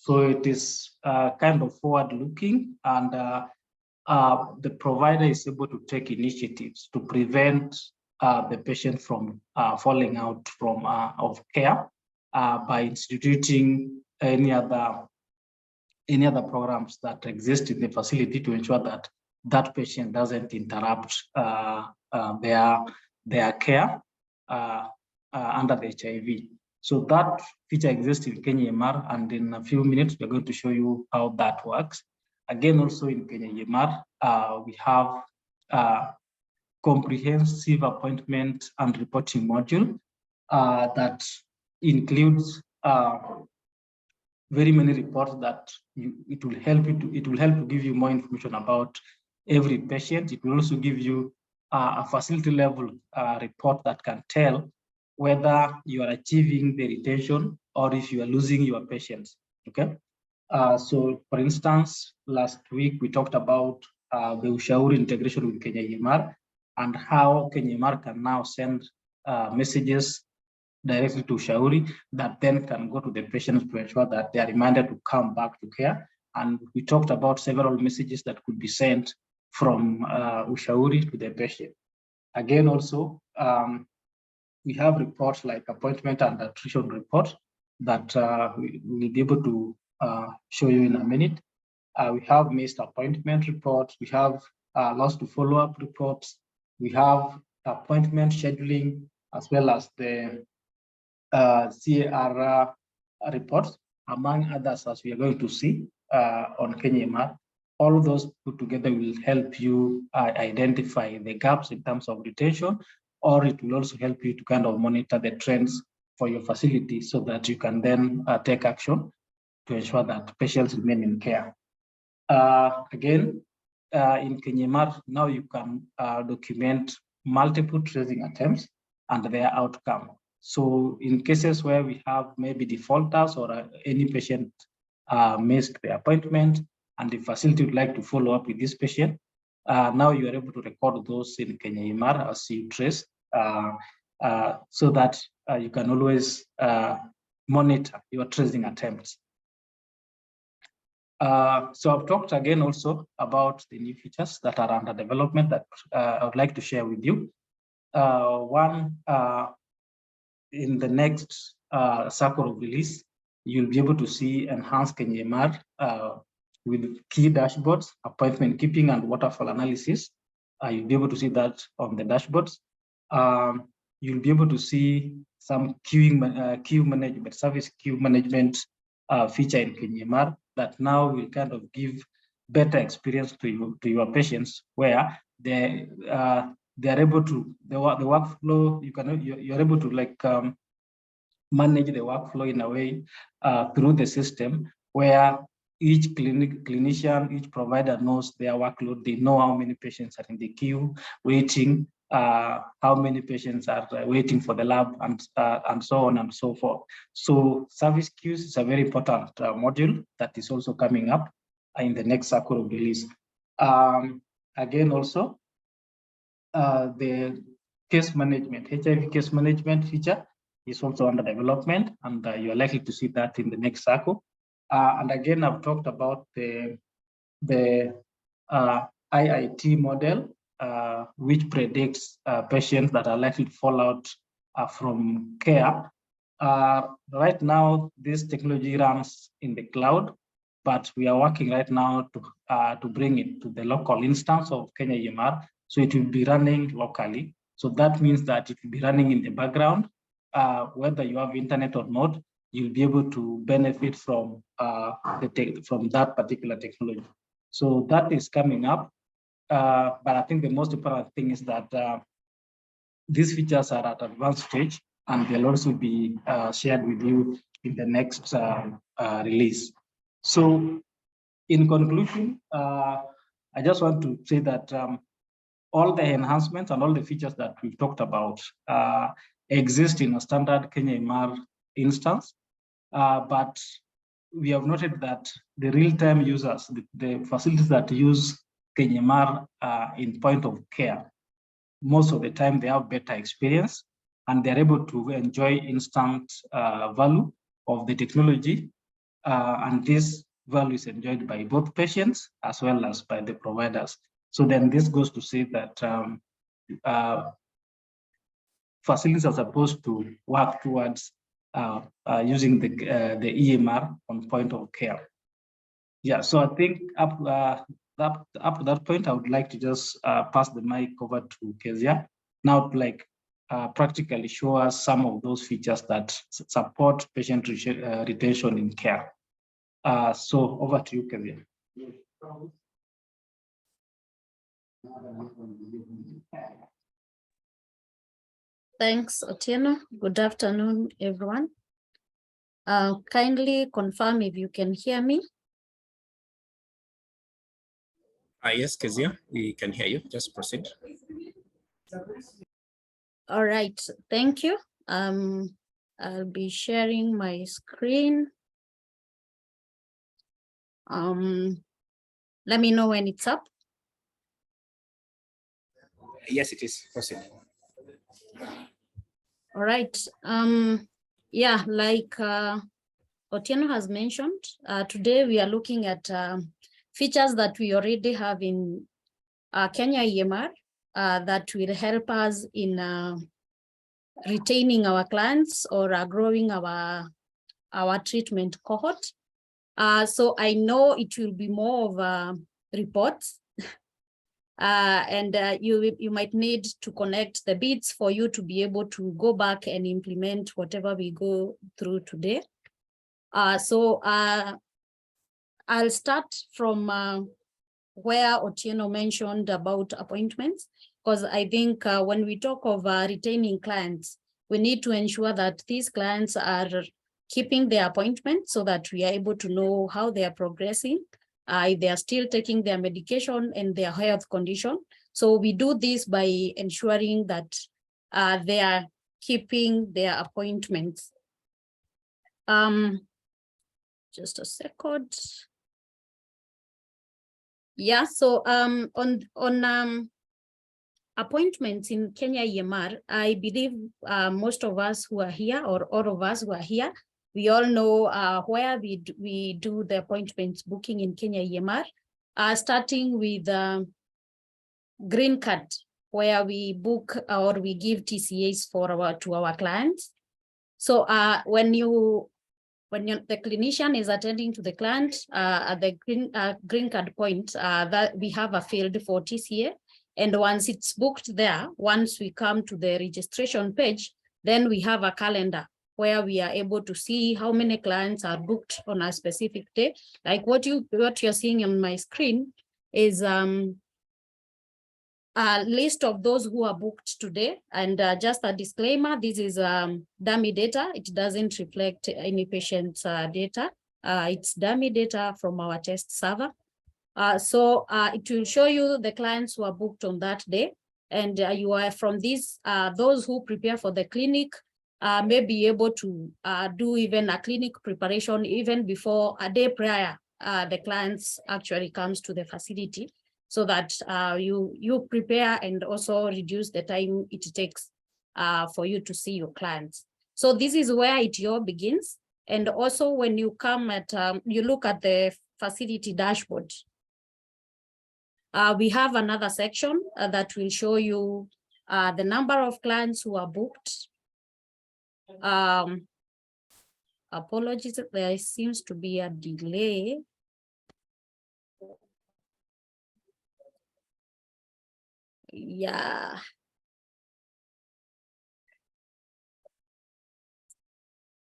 So it is kind of forward-looking, and the provider is able to take initiatives to prevent the patient from falling out from of care by instituting any other programs that exist in the facility to ensure that that patient doesn't interrupt their care under the HIV. So that feature exists in KenyaEMR, and in a few minutes, we're going to show you how that works. Again, also in KenyaEMR, we have a comprehensive appointment and reporting module that includes very many reports that it will help to give you more information about every patient. It will also give you a facility level report that can tell whether you are achieving the retention or if you are losing your patients. Okay. So, for instance, last week we talked about the Ushauri integration with KenyaEMR and how KenyaEMR can now send messages directly to Ushauri that then can go to the patients to ensure that they are reminded to come back to care. And we talked about several messages that could be sent from Ushauri to the patient. Again, also, we have reports like appointment and attrition report that we will be able to show you in a minute. We have missed appointment reports. We have lost to follow-up reports. We have appointment scheduling, as well as the CAR reports, among others, as we are going to see on KenyaEMR. All of those put together will help you identify the gaps in terms of retention, or it will also help you to kind of monitor the trends for your facility so that you can then take action to ensure that patients remain in care. Again, in KenyaEMR, now you can document multiple tracing attempts and their outcome. So in cases where we have maybe defaulters or any patient missed the appointment and the facility would like to follow up with this patient, now you are able to record those in KenyaEMR as you trace, so that you can always monitor your tracing attempts. So I've talked again also about the new features that are under development that I would like to share with you. One, in the next cycle of release, you'll be able to see enhanced KenyaEMR with key dashboards, appointment keeping, and waterfall analysis. You'll be able to see that on the dashboards. You'll be able to see some queue management, service queue management feature in KenyaEMR that now will kind of give better experience to your patients, where they are able to the workflow. You're able to like manage the workflow in a way through the system where each clinician, each provider knows their workload. They know how many patients are in the queue waiting, how many patients are waiting for the lab, and so on and so forth. So service queues is a very important module that is also coming up in the next cycle of release. Again, also the case management, HIV case management feature is also under development, and you're likely to see that in the next cycle. And again, I've talked about the IIT model, which predicts patients that are likely to fall out from care. Right now, this technology runs in the cloud, but we are working right now to bring it to the local instance of KenyaEMR, so it will be running locally. So that means that it will be running in the background. Whether you have internet or not, you'll be able to benefit from that particular technology. So that is coming up. But I think the most important thing is that these features are at advanced stage, and they'll also be shared with you in the next release. So in conclusion, I just want to say that all the enhancements and all the features that we've talked about exist in a standard KenyaEMR instance, but we have noted that the real-time users, the facilities that use KenyaEMR in point of care, most of the time they have better experience and they're able to enjoy instant value of the technology and this value is enjoyed by both patients as well as by the providers. So then this goes to say that facilities are supposed to work towards using the EMR on point of care. Yeah, so I think up to that point, I would like to just pass the mic over to Kezia now to like practically show us some of those features that support patient retention in care. So over to you, Kezia. Thanks, Otieno. Good afternoon, everyone. Kindly confirm if you can hear me. Yes, Kezia, we can hear you. Just proceed. All right, thank you. I'll be sharing my screen. Let me know when it's up. Yes, it is. Proceed. All right. Yeah, like Otieno has mentioned, today we are looking at features that we already have in KenyaEMR that will help us in retaining our clients or growing our treatment cohort. So I know it will be more of reports. And you might need to connect the bits for you to be able to go back and implement whatever we go through today. So I'll start from where Otieno mentioned about appointments, because I think when we talk of retaining clients, we need to ensure that these clients are keeping their appointments so that we are able to know how they are progressing. If they are still taking their medication and their health condition. So we do this by ensuring that they are keeping their appointments. Just a second. Yeah, so on appointments in KenyaEMR, I believe most of us who are here, or all of us who are here, we all know where we do the appointments booking in KenyaEMR, starting with green card, where we book or we give TCAs to our clients. So when the clinician is attending to the client at the green card point, that we have a field for TCA, and once it's booked there, once we come to the registration page, then we have a calendar where we are able to see how many clients are booked on a specific day. Like what you're seeing on my screen is a list of those who are booked today. And just a disclaimer, this is dummy data. It doesn't reflect any patient's data. It's dummy data from our test server. So it will show you the clients who are booked on that day. And you are from these, those who prepare for the clinic may be able to do even a clinic preparation even before a day prior the clients actually comes to the facility, so that you prepare and also reduce the time it takes for you to see your clients. So this is where it all begins. And also when you come at, you look at the facility dashboard, we have another section that will show you the number of clients who are booked. Apologies, there seems to be a delay. Yeah.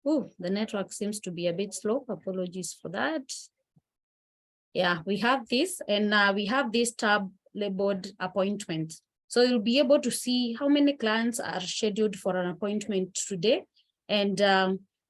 Oh, the network seems to be a bit slow. Apologies for that. Yeah, we have this, and we have this tab labeled appointment. So you'll be able to see how many clients are scheduled for an appointment today, and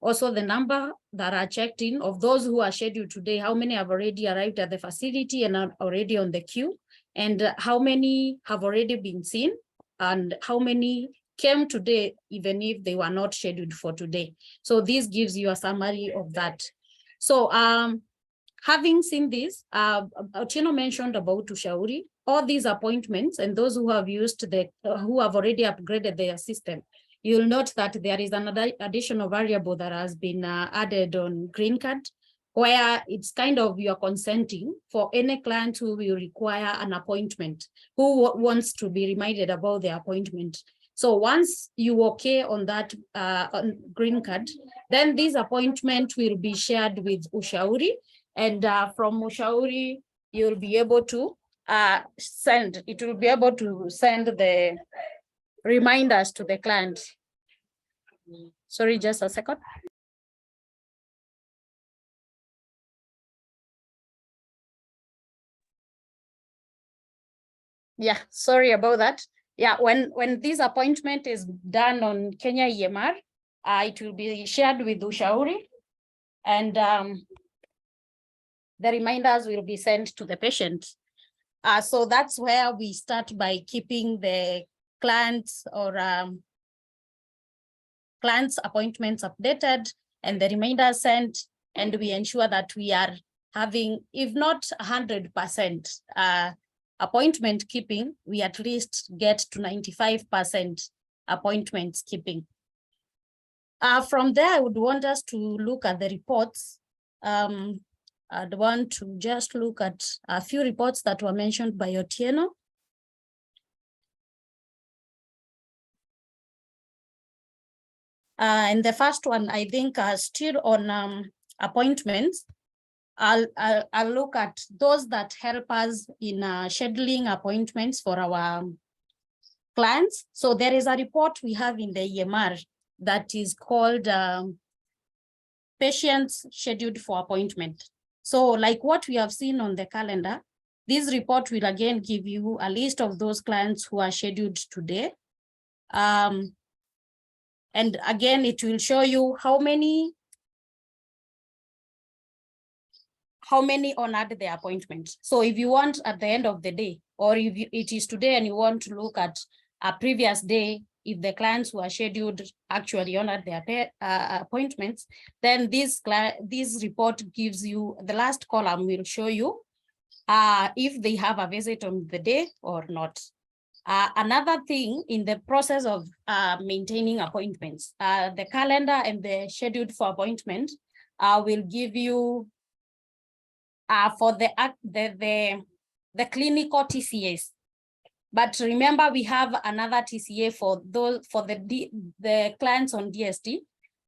also the number that are checked in of those who are scheduled today, how many have already arrived at the facility and are already on the queue, and how many have already been seen, and how many came today, even if they were not scheduled for today. So this gives you a summary of that. So having seen this, Otieno mentioned about Ushauri, all these appointments and those who have used who have already upgraded their system, you'll note that there is another additional variable that has been added on green card, where it's kind of you're consenting for any client who will require an appointment, who wants to be reminded about their appointment. So once you okay on that on green card, then this appointment will be shared with Ushauri, and from Ushauri, you'll be able to send the reminders to the client. Sorry, just a second. Yeah, sorry about that. Yeah, when this appointment is done on KenyaEMR, it will be shared with Ushauri, and the reminders will be sent to the patient. So that's where we start by keeping the clients or clients' appointments updated and the reminders sent, and we ensure that we are having, if not 100% appointment keeping, we at least get to 95% appointments keeping. From there, I would want us to look at the reports. I'd want to just look at a few reports that were mentioned by Otieno. And the first one, I think, still on appointments. I'll look at those that help us in scheduling appointments for our clients. So there is a report we have in the EMR that is called Patients Scheduled for Appointment. So like what we have seen on the calendar, this report will again give you a list of those clients who are scheduled today. And again, it will show you how many honored the appointment. So if you want at the end of the day, or if it is today and you want to look at a previous day, if the clients who are scheduled actually honored their appointments, then this report gives you, the last column will show you if they have a visit on the day or not. Another thing in the process of maintaining appointments, the calendar and the scheduled for appointment will give you for the clinical TCAs. But remember, we have another TCA for the clients on DST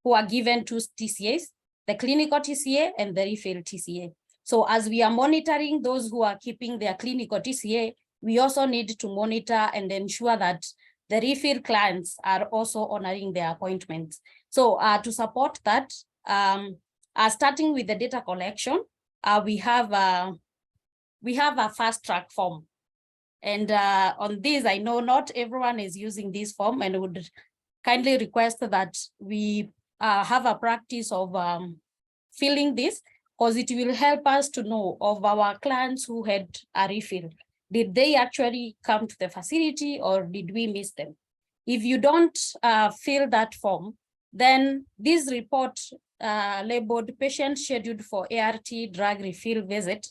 who are given two TCAs, the clinical TCA and the refill TCA. So as we are monitoring those who are keeping their clinical TCA, we also need to monitor and ensure that the refill clients are also honoring their appointments. So to support that, starting with the data collection, we have a fast track form. And on this, I know not everyone is using this form, and would kindly request that we have a practice of filling this, because it will help us to know of our clients who had a refill. Did they actually come to the facility or did we miss them? If you don't fill that form, then this report labeled patient scheduled for ART drug refill visit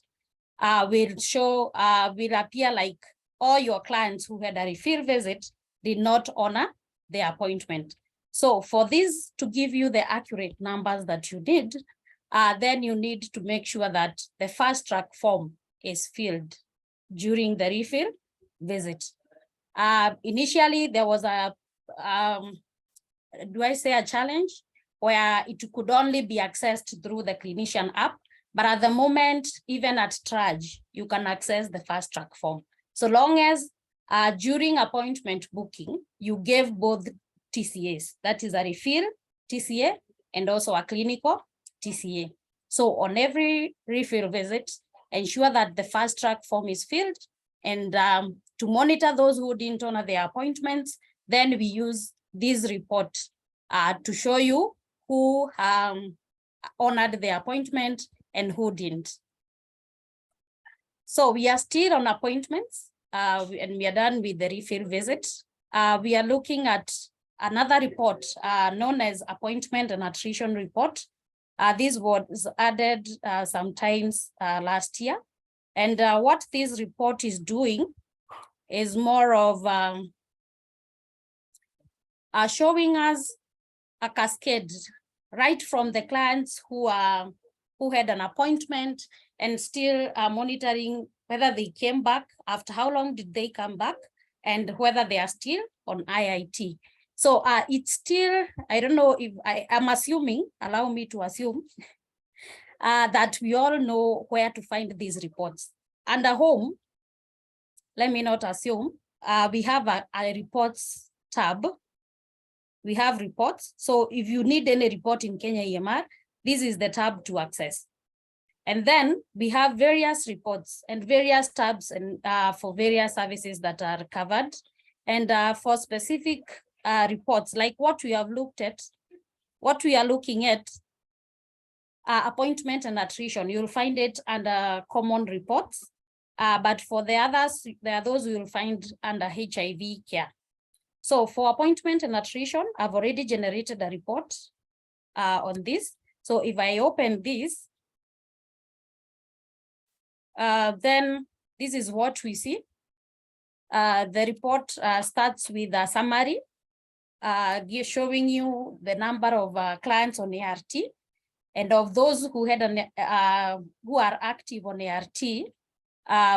will appear like all your clients who had a refill visit did not honor the appointment. So for this to give you the accurate numbers that you need, then you need to make sure that the fast track form is filled during the refill visit. Initially, there was a challenge where it could only be accessed through the clinician app, but at the moment, even at Traj, you can access the fast track form. So long as during appointment booking, you gave both TCAs, that is a refill TCA and also a clinical TCA. So on every refill visit, ensure that the fast track form is filled, and to monitor those who didn't honor their appointments, then we use this report to show you who honored the appointment and who didn't. So we are still on appointments and we are done with the refill visit. We are looking at another report known as appointment and attrition report. This was added sometimes last year. And what this report is doing is more of showing us a cascade right from the clients who who had an appointment and still monitoring whether they came back, after how long did they come back, and whether they are still on IIT. So it's still, I don't know if I'm assuming, allow me to assume, that we all know where to find these reports. Under home, let me not assume, we have a reports tab. We have reports. So if you need any report in KenyaEMR, this is the tab to access. And then we have various reports and various tabs and for various services that are covered. And for specific reports, like what we have looked at, what we are looking at, appointment and attrition, you'll find it under common reports. But for the others, there are those you will find under HIV care. So for appointment and attrition, I've already generated a report on this. So if I open this, then this is what we see. The report starts with a summary, showing you the number of clients on ART, and of those who had who are active on ART.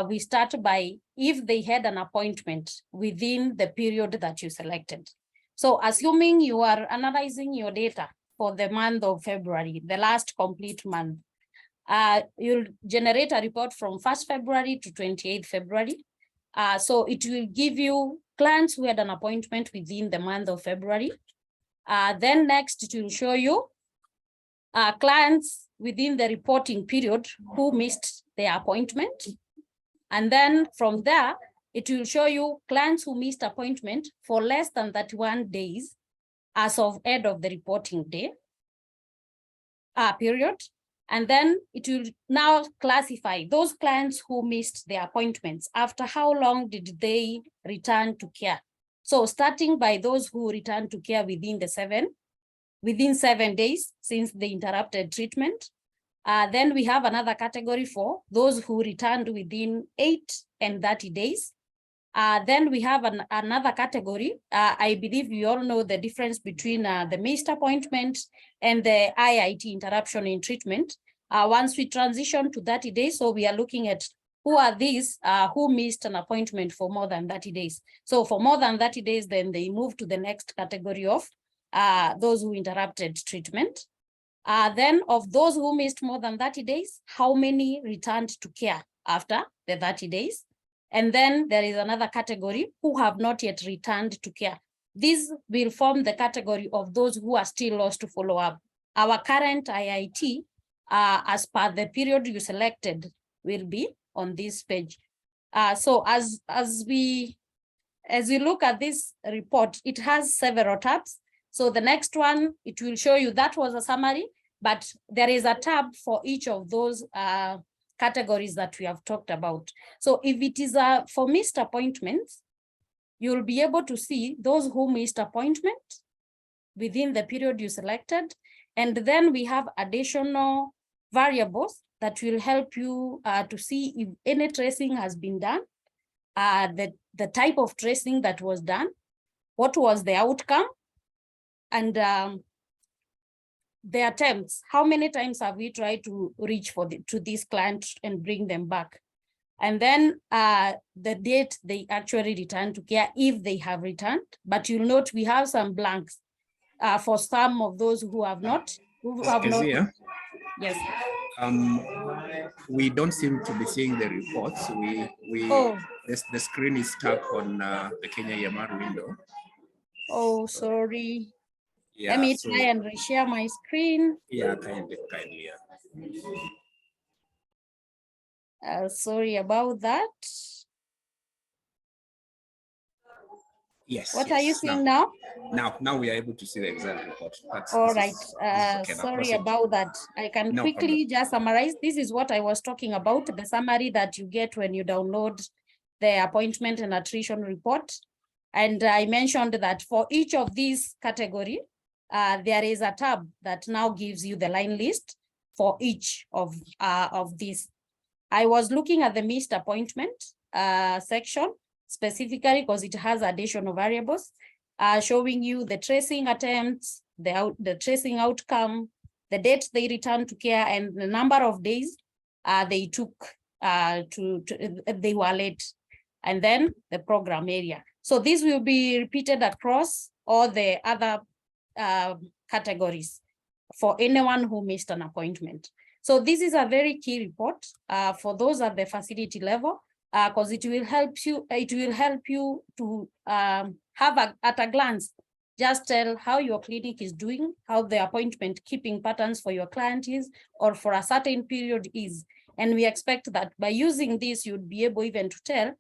We start by if they had an appointment within the period that you selected. So assuming you are analyzing your data for the month of February, the last complete month, you'll generate a report from 1st February to 28th February. So it will give you clients who had an appointment within the month of February. Then next it will show you clients within the reporting period who missed their appointment. And then from there, it will show you clients who missed appointment for less than 31 days as of end of the reporting day period. And then it will now classify those clients who missed their appointments. After how long did they return to care? So starting by those who returned to care within 7 days since they interrupted treatment. Then we have another category for those who returned within 8 and 30 days. Then we have another category. I believe you all know the difference between the missed appointment and the IIT, interruption in treatment. Once we transition to 30 days, so we are looking at who are these who missed an appointment for more than 30 days. So for more than 30 days, then they move to the next category of those who interrupted treatment. Then of those who missed more than 30 days, how many returned to care after the 30 days? And then there is another category who have not yet returned to care. These will form the category of those who are still lost to follow up. Our current IIT, as per the period you selected, will be on this page. So as we look at this report, it has several tabs. So the next one, it will show you that was a summary, but there is a tab for each of those categories that we have talked about. So if it is for missed appointments, you'll be able to see those who missed appointment within the period you selected. And then we have additional variables that will help you to see if any tracing has been done, the type of tracing that was done, what was the outcome, and the attempts. How many times have we tried to reach to this client and bring them back? And then the date they actually return to care, if they have returned. But you'll note we have some blanks for some of those who have not. Yes. We don't seem to be seeing the reports. The screen is stuck on the KenyaEMR window. Oh, sorry. Yeah, let me try and reshare my screen. Yeah, kindly. Yeah. Sorry about that. Yes. What are you seeing now? Now we are able to see the exact report. All right. Sorry about that. I can quickly just summarize. This is what I was talking about, the summary that you get when you download the appointment and attrition report. And I mentioned that for each of these categories, there is a tab that now gives you the line list for each of these. I was looking at the missed appointment section specifically because it has additional variables showing you the tracing attempts, the tracing outcome, the date they returned to care, and the number of days they took they were late, and then the program area. So this will be repeated across all the other categories for anyone who missed an appointment. So this is a very key report for those at the facility level, because it will help you to have at a glance, just tell how your clinic is doing, how the appointment keeping patterns for your client is, or for a certain period is. And we expect that by using this, you'd be able even to tell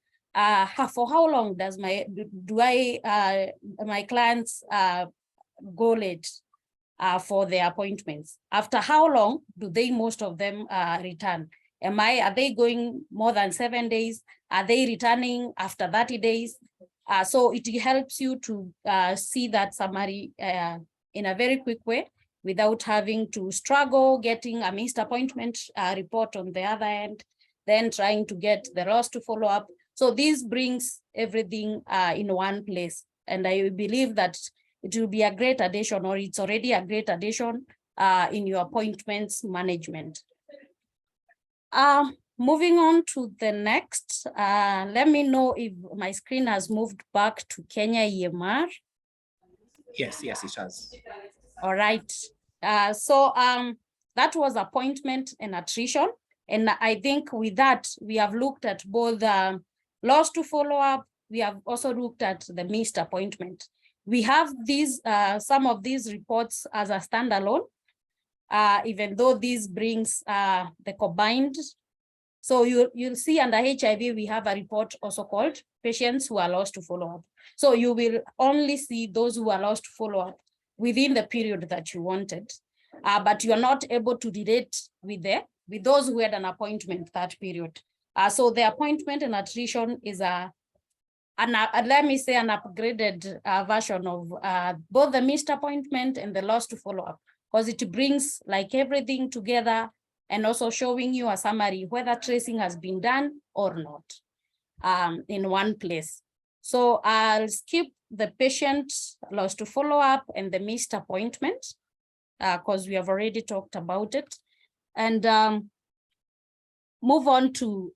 for how long does my clients go late for their appointments? After how long do they, most of them, return? Are they going more than 7 days? Are they returning after 30 days? So it helps you to see that summary in a very quick way without having to struggle getting a missed appointment report on the other end, then trying to get the loss to follow up. So this brings everything in one place. And I believe that it will be a great addition, or it's already a great addition in your appointments management. Moving on to the next, let me know if my screen has moved back to KenyaEMR. Yes, it has. All right. So that was appointment and attrition. And I think with that, we have looked at both loss to follow up. We have also looked at the missed appointment. We have these some of these reports as a standalone, even though this brings the combined. So you'll see under HIV, we have a report also called patients who are lost to follow up. So you will only see those who are lost to follow up within the period that you wanted, but you are not able to relate with those who had an appointment that period. So the appointment and attrition is let me say an upgraded version of both the missed appointment and the loss to follow up, because it brings like everything together and also showing you a summary whether tracing has been done or not in one place. So I'll skip the patient loss to follow up and the missed appointment because we have already talked about it, and move on to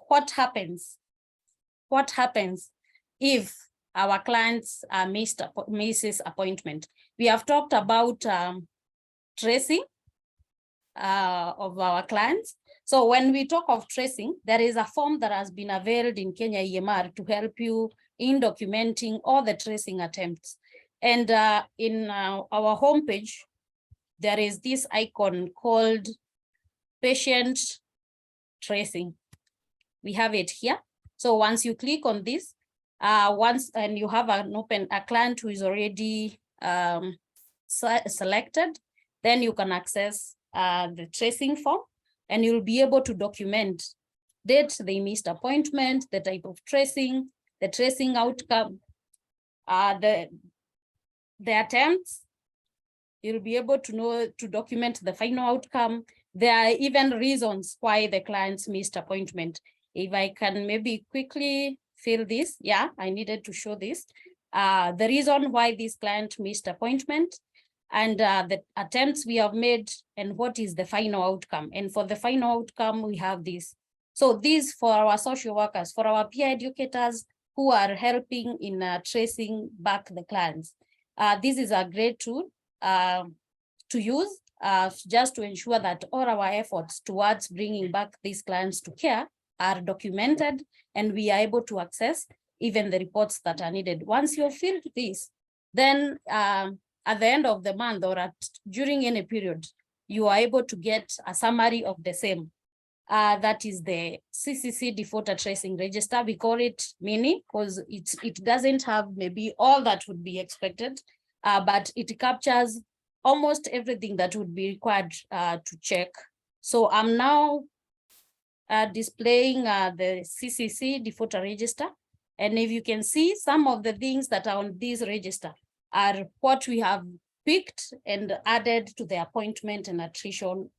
what happens if our clients misses appointment. We have talked about tracing of our clients. So when we talk of tracing, there is a form that has been availed in KenyaEMR to help you in documenting all the tracing attempts. And in our homepage, there is this icon called patient tracing. We have it here. So once you click on this, and you have a client who is already selected, then you can access the tracing form, and you'll be able to document date they missed appointment, the type of tracing, the tracing outcome, the attempts. You'll be able to document the final outcome. There are even reasons why the clients missed appointment. If I can maybe quickly fill this, yeah, I needed to show this. The reason why this client missed appointment, and the attempts we have made, and what is the final outcome. And for the final outcome, we have this. So this for our social workers, for our peer educators who are helping in tracing back the clients. This is a great tool to use just to ensure that all our efforts towards bringing back these clients to care are documented, and we are able to access even the reports that are needed. Once you've filled this, then at the end of the month or during any period, you are able to get a summary of the same. That is the CCC defaulter tracing register. We call it mini because it doesn't have maybe all that would be expected, but it captures almost everything that would be required to check. So I'm now displaying the CCC defaulter register. And if you can see, some of the things that are on this register are what we have picked and added to the appointment and attrition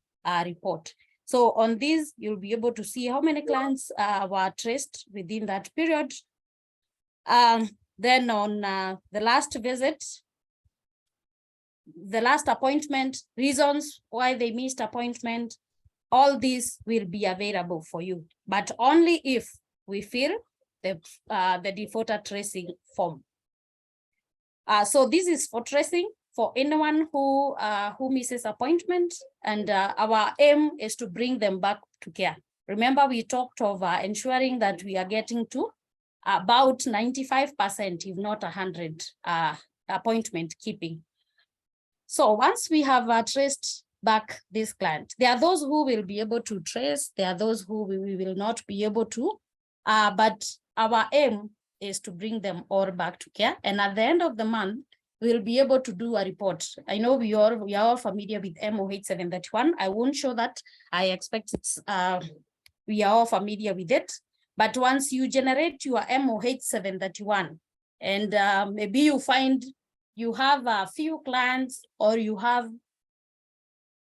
report. So on this, you'll be able to see how many clients were traced within that period. Then on the last visit, the last appointment, reasons why they missed appointment, all these will be available for you, but only if we fill the defaulter tracing form. So this is for tracing for anyone who misses appointment, and our aim is to bring them back to care. Remember, we talked of ensuring that we are getting to about 95%, if not 100, appointment keeping. So once we have traced back this client, there are those who will be able to trace, there are those who we will not be able to, but our aim is to bring them all back to care. And at the end of the month, we'll be able to do a report. I know we are all familiar with MOH 731. I won't show that. I expect it's we are all familiar with it. But once you generate your MOH 731, and maybe you find you have a few clients, or you have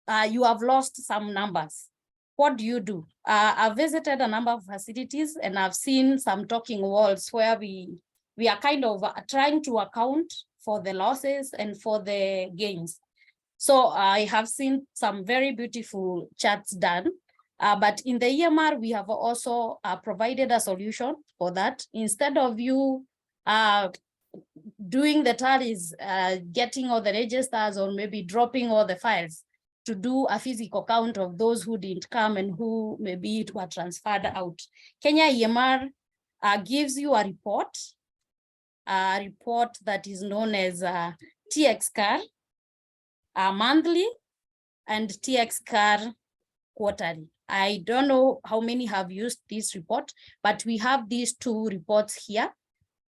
lost some numbers, what do? I've visited a number of facilities, and I've seen some talking walls where we are kind of trying to account for the losses and for the gains. So I have seen some very beautiful charts done, but in the EMR, we have also provided a solution for that. Instead of you doing the tallies, getting all the registers, or maybe dropping all the files, to do a physical count of those who didn't come and who maybe were transferred out. KenyaEMR gives you a report that is known as TXCAR monthly and TXCAR quarterly. I don't know how many have used this report, but we have these two reports here,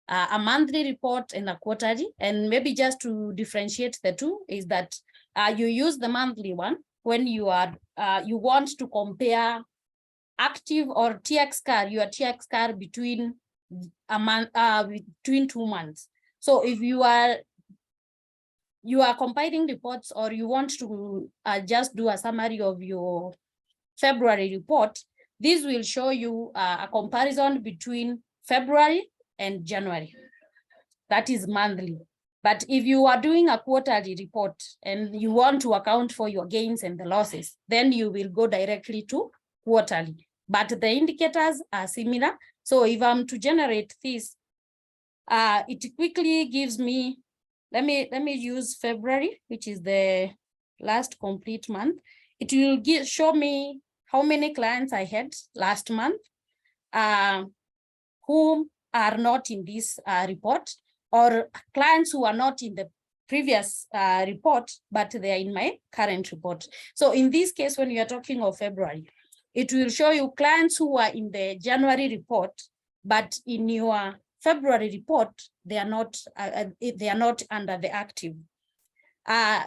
a monthly report and a quarterly. And maybe just to differentiate the two is that you use the monthly one when you are you want to compare active or TXCAR, your TXCAR between a month, between 2 months. So if you are compiling reports, or you want to just do a summary of your February report, this will show you a comparison between February and January. That is monthly. But if you are doing a quarterly report and you want to account for your gains and the losses, then you will go directly to quarterly. But the indicators are similar. So if I'm to generate this, it quickly gives me, let me use February, which is the last complete month. It will show me how many clients I had last month, whom are not in this report, or clients who are not in the previous report, but they are in my current report. So in this case, when you are talking of February, it will show you clients who are in the January report, but in your February report, they are not under the active.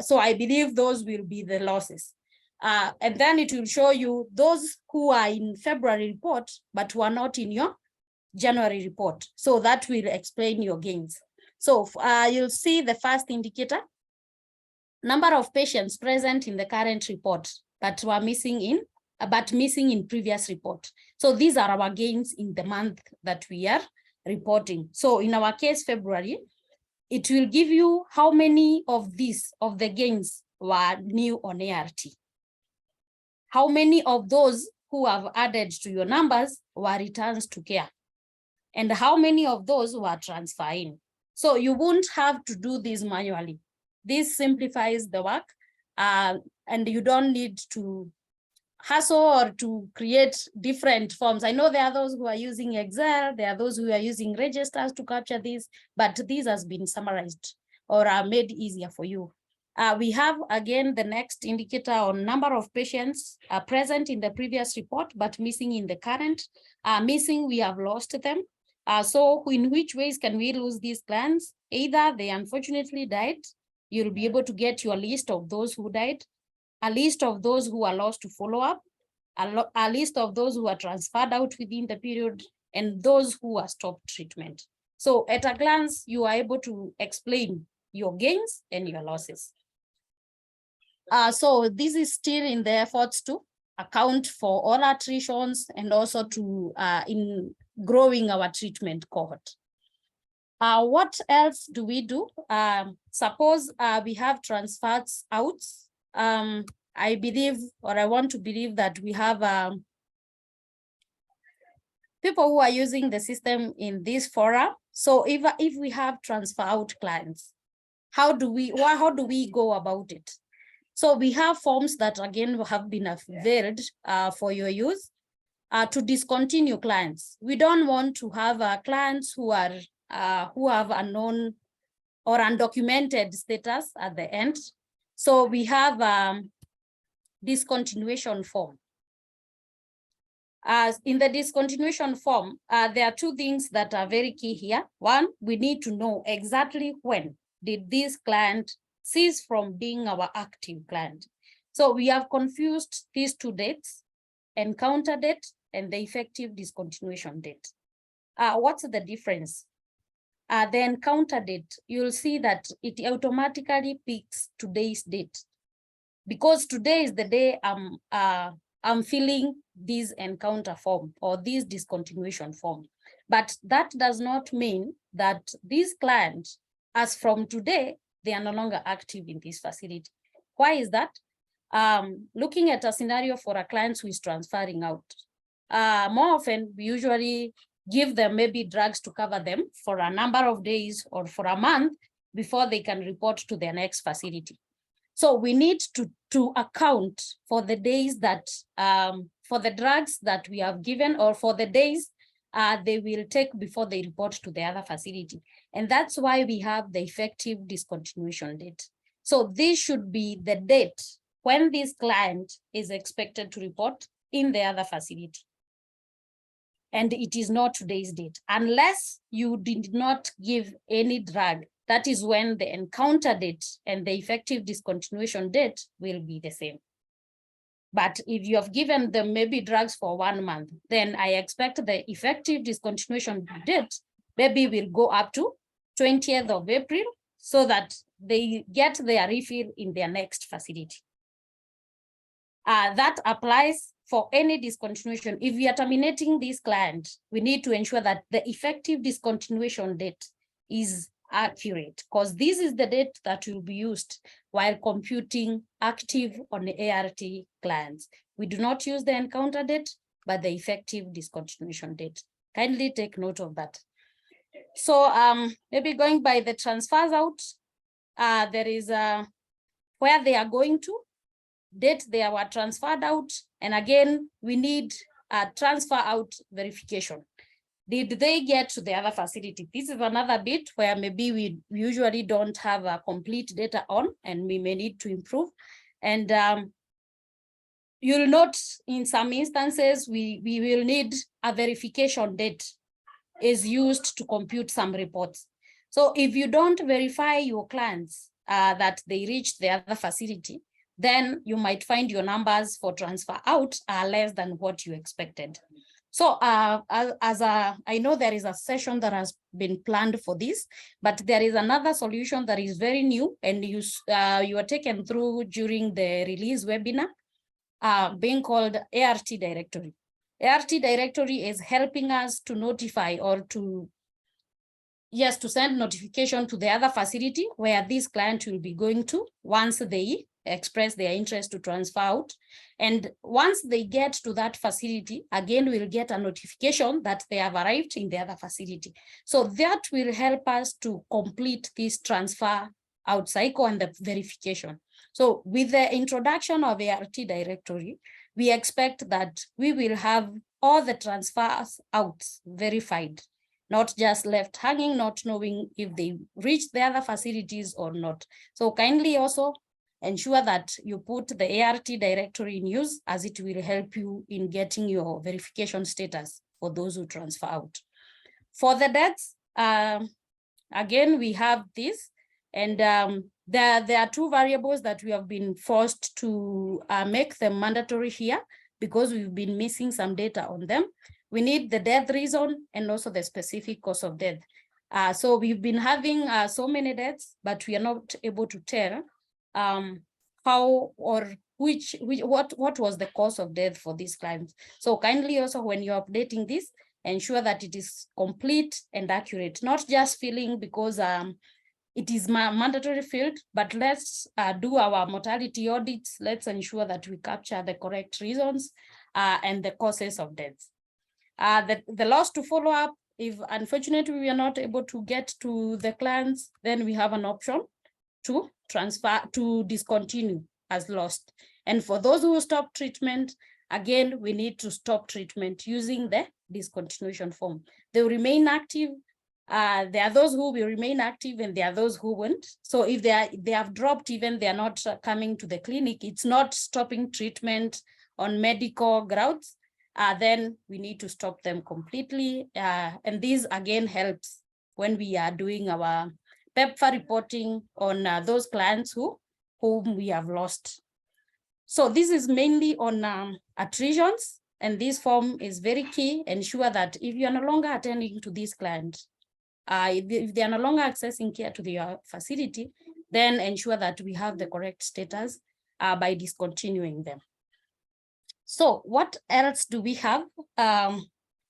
So I believe those will be the losses. And then it will show you those who are in February report, but who are not in your January report. So that will explain your gains. So you'll see the first indicator, number of patients present in the current report, but were missing in previous report. So these are our gains in the month that we are reporting. So in our case, February, it will give you how many of the gains were new on ART. How many of those who have added to your numbers were returns to care, and how many of those were transferring. So you won't have to do this manually. This simplifies the work, and you don't need to hustle or to create different forms. I know there are those who are using Excel, there are those who are using registers to capture this, but this has been summarized or are made easier for you. We have, again, the next indicator on number of patients present in the previous report, but missing in the current. Missing, we have lost them. So in which ways can we lose these clients? Either they unfortunately died, you'll be able to get your list of those who died, a list of those who are lost to follow up, a list of those who are transferred out within the period, and those who are stopped treatment. So at a glance, you are able to explain your gains and your losses. So this is still in the efforts to account for all attritions and also to in growing our treatment cohort. What else do we do? Suppose we have transfers out. I believe, or I want to believe that we have people who are using the system in this forum. So if we have transfer out clients, how do we go about it? So we have forms that again have been availed for your use to discontinue clients. We don't want to have clients who have a known or undocumented status at the end. So we have discontinuation form. In the discontinuation form, there are two things that are very key here. One, we need to know exactly when did this client cease from being our active client. So we have confused these two dates, encounter date and the effective discontinuation date. What's the difference? The encounter date, you'll see that it automatically picks today's date, because today is the day I'm filling this encounter form or this discontinuation form. But that does not mean that these clients, as from today, they are no longer active in this facility. Why is that? Looking at a scenario for a client who is transferring out, more often we usually give them maybe drugs to cover them for a number of days or for a month before they can report to their next facility. So we need to account for the days that, for the drugs that we have given or for the days they will take before they report to the other facility. And that's why we have the effective discontinuation date. So this should be the date when this client is expected to report in the other facility. And it is not today's date, unless you did not give any drug. That is when the encounter date and the effective discontinuation date will be the same. But if you have given them maybe drugs for 1 month, then I expect the effective discontinuation date maybe will go up to 20th of April so that they get their refill in their next facility. That applies for any discontinuation. If we are terminating this client, we need to ensure that the effective discontinuation date is accurate, because this is the date that will be used while computing active on the ART clients. We do not use the encounter date, but the effective discontinuation date. Kindly take note of that. So maybe going by the transfers out, there is where they are going to, date they were transferred out, and again, we need a transfer out verification. Did they get to the other facility? This is another bit where maybe we usually don't have a complete data on, and we may need to improve. And you'll note in some instances, we will need a verification date is used to compute some reports. So if you don't verify your clients that they reached the other facility, then you might find your numbers for transfer out are less than what you expected. So I know there is a session that has been planned for this, but there is another solution that is very new and you are taken through during the release webinar, being called ART directory. ART directory is helping us to notify or to send notification to the other facility where this client will be going to once they express their interest to transfer out. And once they get to that facility, again, we'll get a notification that they have arrived in the other facility. So that will help us to complete this transfer out cycle and the verification. So with the introduction of ART directory, we expect that we will have all the transfers out verified, not just left hanging, not knowing if they reach the other facilities or not. So kindly also ensure that you put the ART directory in use, as it will help you in getting your verification status for those who transfer out. For the deaths, again, we have this, and there are two variables that we have been forced to make them mandatory here because we've been missing some data on them. We need the death reason and also the specific cause of death. So we've been having so many deaths, but we are not able to tell how or what was the cause of death for these clients. So kindly also, when you're updating this, ensure that it is complete and accurate, not just filling because it is mandatory field, but let's do our mortality audits. Let's ensure that we capture the correct reasons and the causes of death. The loss to follow up, if unfortunately we are not able to get to the clients, then we have an option to transfer, to discontinue as lost. And for those who stop treatment, again, we need to stop treatment using the discontinuation form. They will remain active. There are those who will remain active and there are those who won't. So if they have dropped, even they are not coming to the clinic, it's not stopping treatment on medical grounds, then we need to stop them completely. And this again helps when we are doing our PEPFAR reporting on those clients whom we have lost. So this is mainly on attritions, and this form is very key. Ensure that if you are no longer attending to these clients, if they are no longer accessing care to their facility, then ensure that we have the correct status by discontinuing them. So what else do we have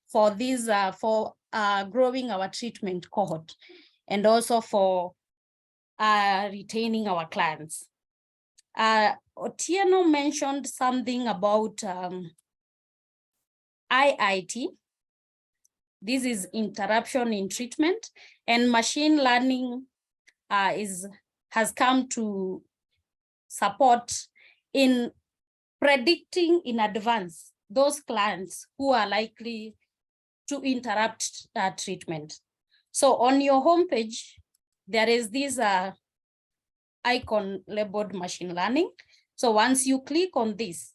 for these, for growing our treatment cohort and also for retaining our clients? Otieno mentioned something about IIT. This is interruption in treatment, and machine learning has come to support in predicting in advance those clients who are likely to interrupt treatment. So on your homepage, there is this icon labeled machine learning. So once you click on this,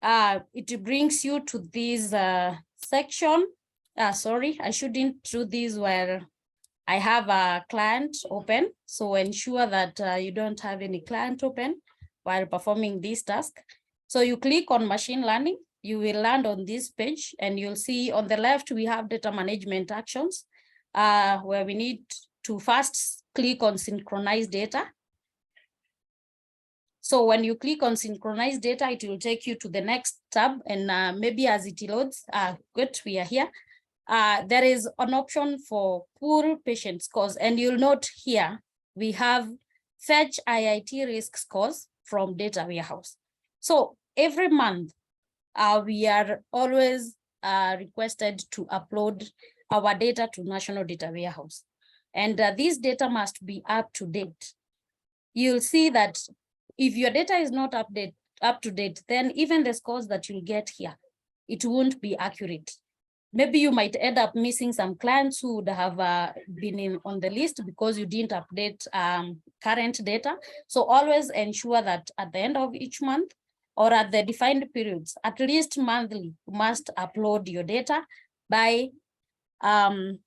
it brings you to this section. Sorry, I shouldn't do this where I have a client open. So ensure that you don't have any client open while performing this task. So you click on machine learning, you will land on this page, and you'll see on the left, we have data management actions where we need to first click on synchronize data. So when you click on synchronize data, it will take you to the next tab, and maybe as it loads, good, we are here. There is an option for pool patient scores, and you'll note here, we have fetch IIT risk scores from data warehouse. So every month, we are always requested to upload our data to National Data Warehouse. And this data must be up to date. You'll see that if your data is not up to date, then even the scores that you'll get here, it won't be accurate. Maybe you might end up missing some clients who would have been on the list because you didn't update current data. So always ensure that at the end of each month or at the defined periods, at least monthly, you must upload your data by, I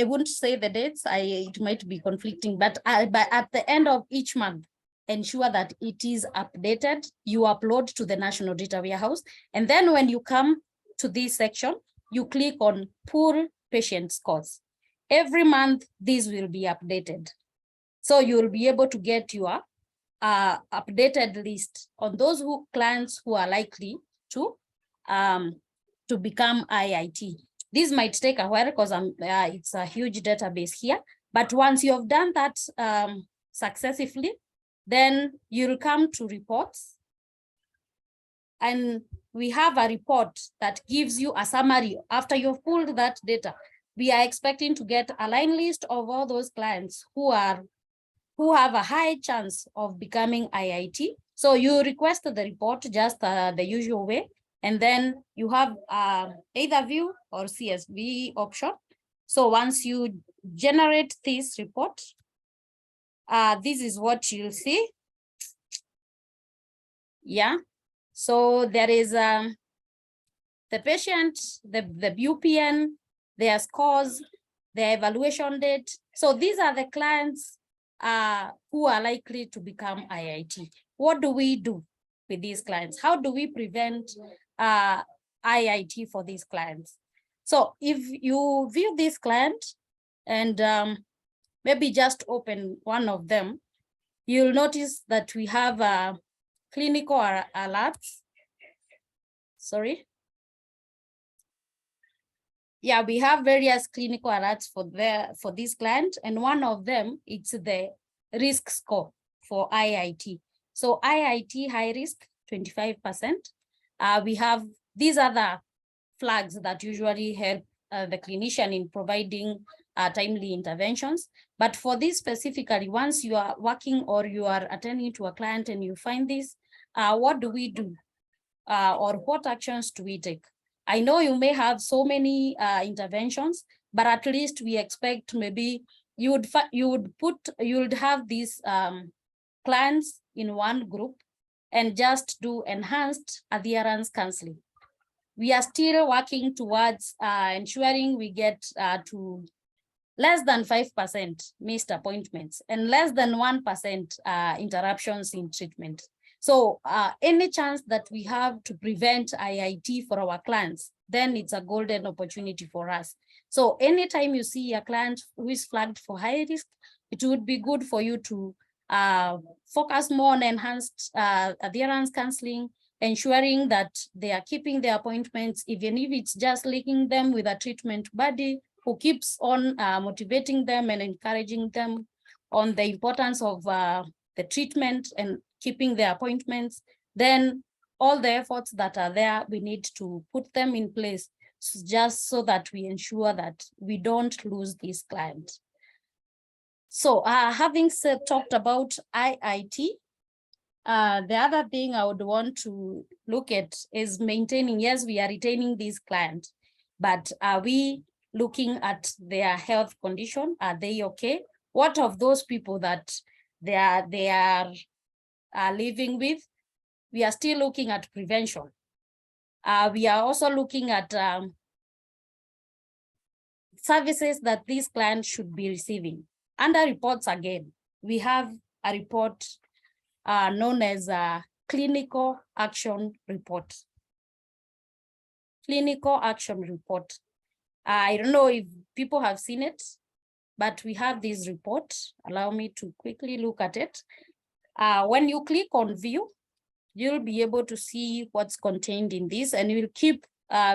wouldn't say the dates, it might be conflicting, but at the end of each month, ensure that it is updated, you upload to the National Data Warehouse, and then when you come to this section, you click on pool patient scores. Every month, this will be updated. So you'll be able to get your updated list on those clients who are likely to become IIT. This might take a while because it's a huge database here, but once you have done that successfully, then you'll come to reports, and we have a report that gives you a summary. After you've pulled that data, we are expecting to get a line list of all those clients who have a high chance of becoming IIT. So you request the report just the usual way, and then you have either view or CSV option. So once you generate this report, this is what you'll see. Yeah. So there is the patient, the BUPN, their scores, their evaluation date. So these are the clients who are likely to become IIT. What do we do with these clients? How do we prevent IIT for these clients? So if you view this client and maybe just open one of them, you'll notice that we have clinical alerts. sorry. Yeah, we have various clinical alerts for this client, and one of them, it's the risk score for IIT. So IIT high risk, 25%. We have these other flags that usually help the clinician in providing timely interventions. But for this specifically, once you are working or you are attending to a client and you find this, what do we do? Or what actions do we take? I know you may have so many interventions, but at least we expect maybe you would have these clients in one group and just do enhanced adherence counseling. We are still working towards ensuring we get to less than 5% missed appointments and less than 1% interruptions in treatment. So any chance that we have to prevent IIT for our clients, then it's a golden opportunity for us. So anytime you see a client who is flagged for high risk, it would be good for you to focus more on enhanced adherence counseling, ensuring that they are keeping their appointments, even if it's just linking them with a treatment buddy who keeps on motivating them and encouraging them on the importance of the treatment and keeping their appointments. Then all the efforts that are there, we need to put them in place just so that we ensure that we don't lose this client. So having talked about IIT, the other thing I would want to look at is maintaining, yes, we are retaining this client, but are we looking at their health condition? Are they okay? What of those people that they are living with? We are still looking at prevention. We are also looking at services that these clients should be receiving. Under reports again, we have a report known as a clinical action report. Clinical action report. I don't know if people have seen it, but we have this report. Allow me to quickly look at it. When you click on view, you'll be able to see what's contained in this, and we'll keep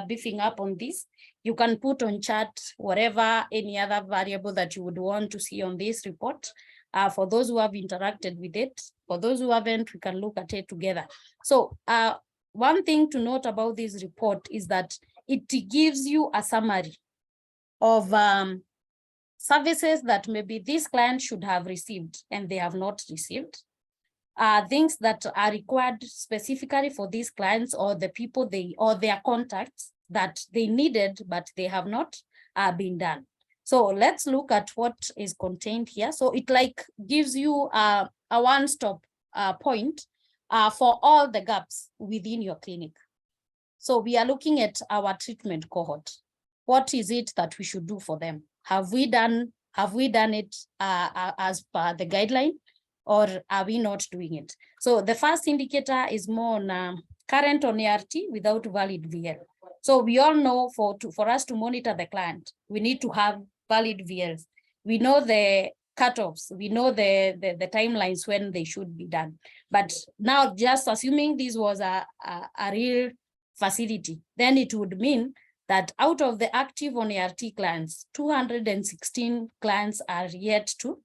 beefing up on this. You can put on chat whatever, any other variable that you would want to see on this report. For those who have interacted with it, for those who haven't, we can look at it together. So one thing to note about this report is that it gives you a summary of services that maybe this client should have received and they have not received. Things that are required specifically for these clients or the people or their contacts that they needed, but they have not been done. So let's look at what is contained here. So it like gives you a one-stop point for all the gaps within your clinic. So we are looking at our treatment cohort. What is it that we should do for them? Have we done it as per the guideline, or are we not doing it? So the first indicator is more on current on ART without valid VL. So we all know for us to monitor the client, we need to have valid VLs. We know the cutoffs, we know the timelines when they should be done. But now just assuming this was a real facility, then it would mean that out of the active on ART clients, 216 clients are yet to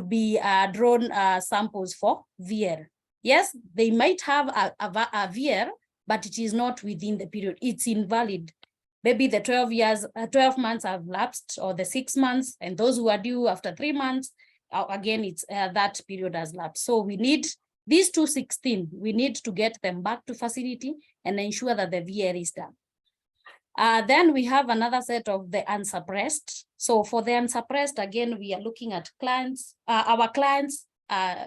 be drawn samples for VL. Yes, they might have a VL, but it is not within the period. It's invalid. Maybe the 12 months have lapsed, or the 6 months, and those who are due after 3 months, again, it's that period has lapsed. So we need these 216, we need to get them back to facility and ensure that the VL is done. Then we have another set of the unsuppressed. So for the unsuppressed, again, we are looking at clients, our clients,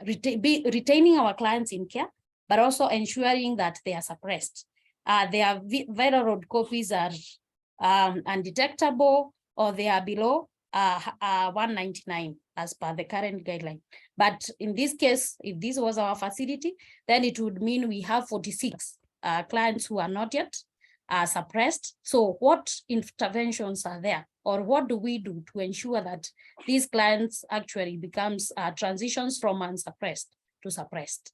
retaining our clients in care, but also ensuring that they are suppressed. Their viral load copies are undetectable, or they are below 199 as per the current guideline. But in this case, if this was our facility, then it would mean we have 46 clients who are not yet suppressed. So what interventions are there, or what do we do to ensure that these clients actually becomes transitions from unsuppressed to suppressed?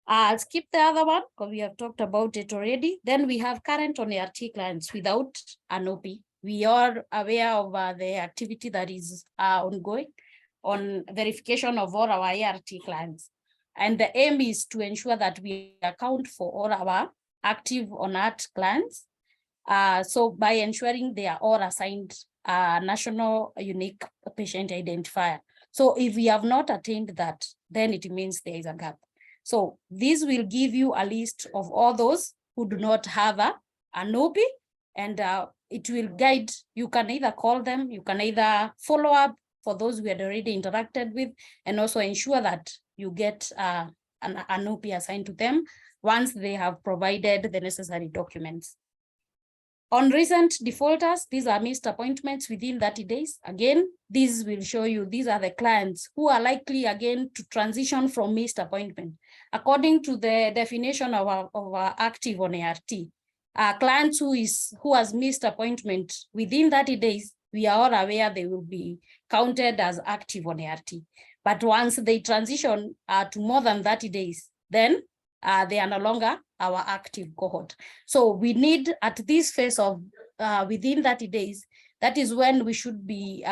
I'll skip the other one because we have talked about it already. Then we have current on ART clients without an OP. We are aware of the activity that is ongoing on verification of all our ART clients. And the aim is to ensure that we account for all our active on ART clients. So by ensuring they are all assigned a national unique patient identifier. So if we have not attained that, then it means there is a gap. So this will give you a list of all those who do not have an OP, and it will guide. You can either call them, you can either follow up for those we had already interacted with, and also ensure that you get an OP assigned to them once they have provided the necessary documents. On recent defaulters, these are missed appointments within 30 days. Again, this will show you these are the clients who are likely again to transition from missed appointment. According to the definition of our active on ART, clients who has missed appointment within 30 days, we are all aware they will be counted as active on ART. But once they transition to more than 30 days, then they are no longer our active cohort. So we need at this phase of within 30 days, that is when we should be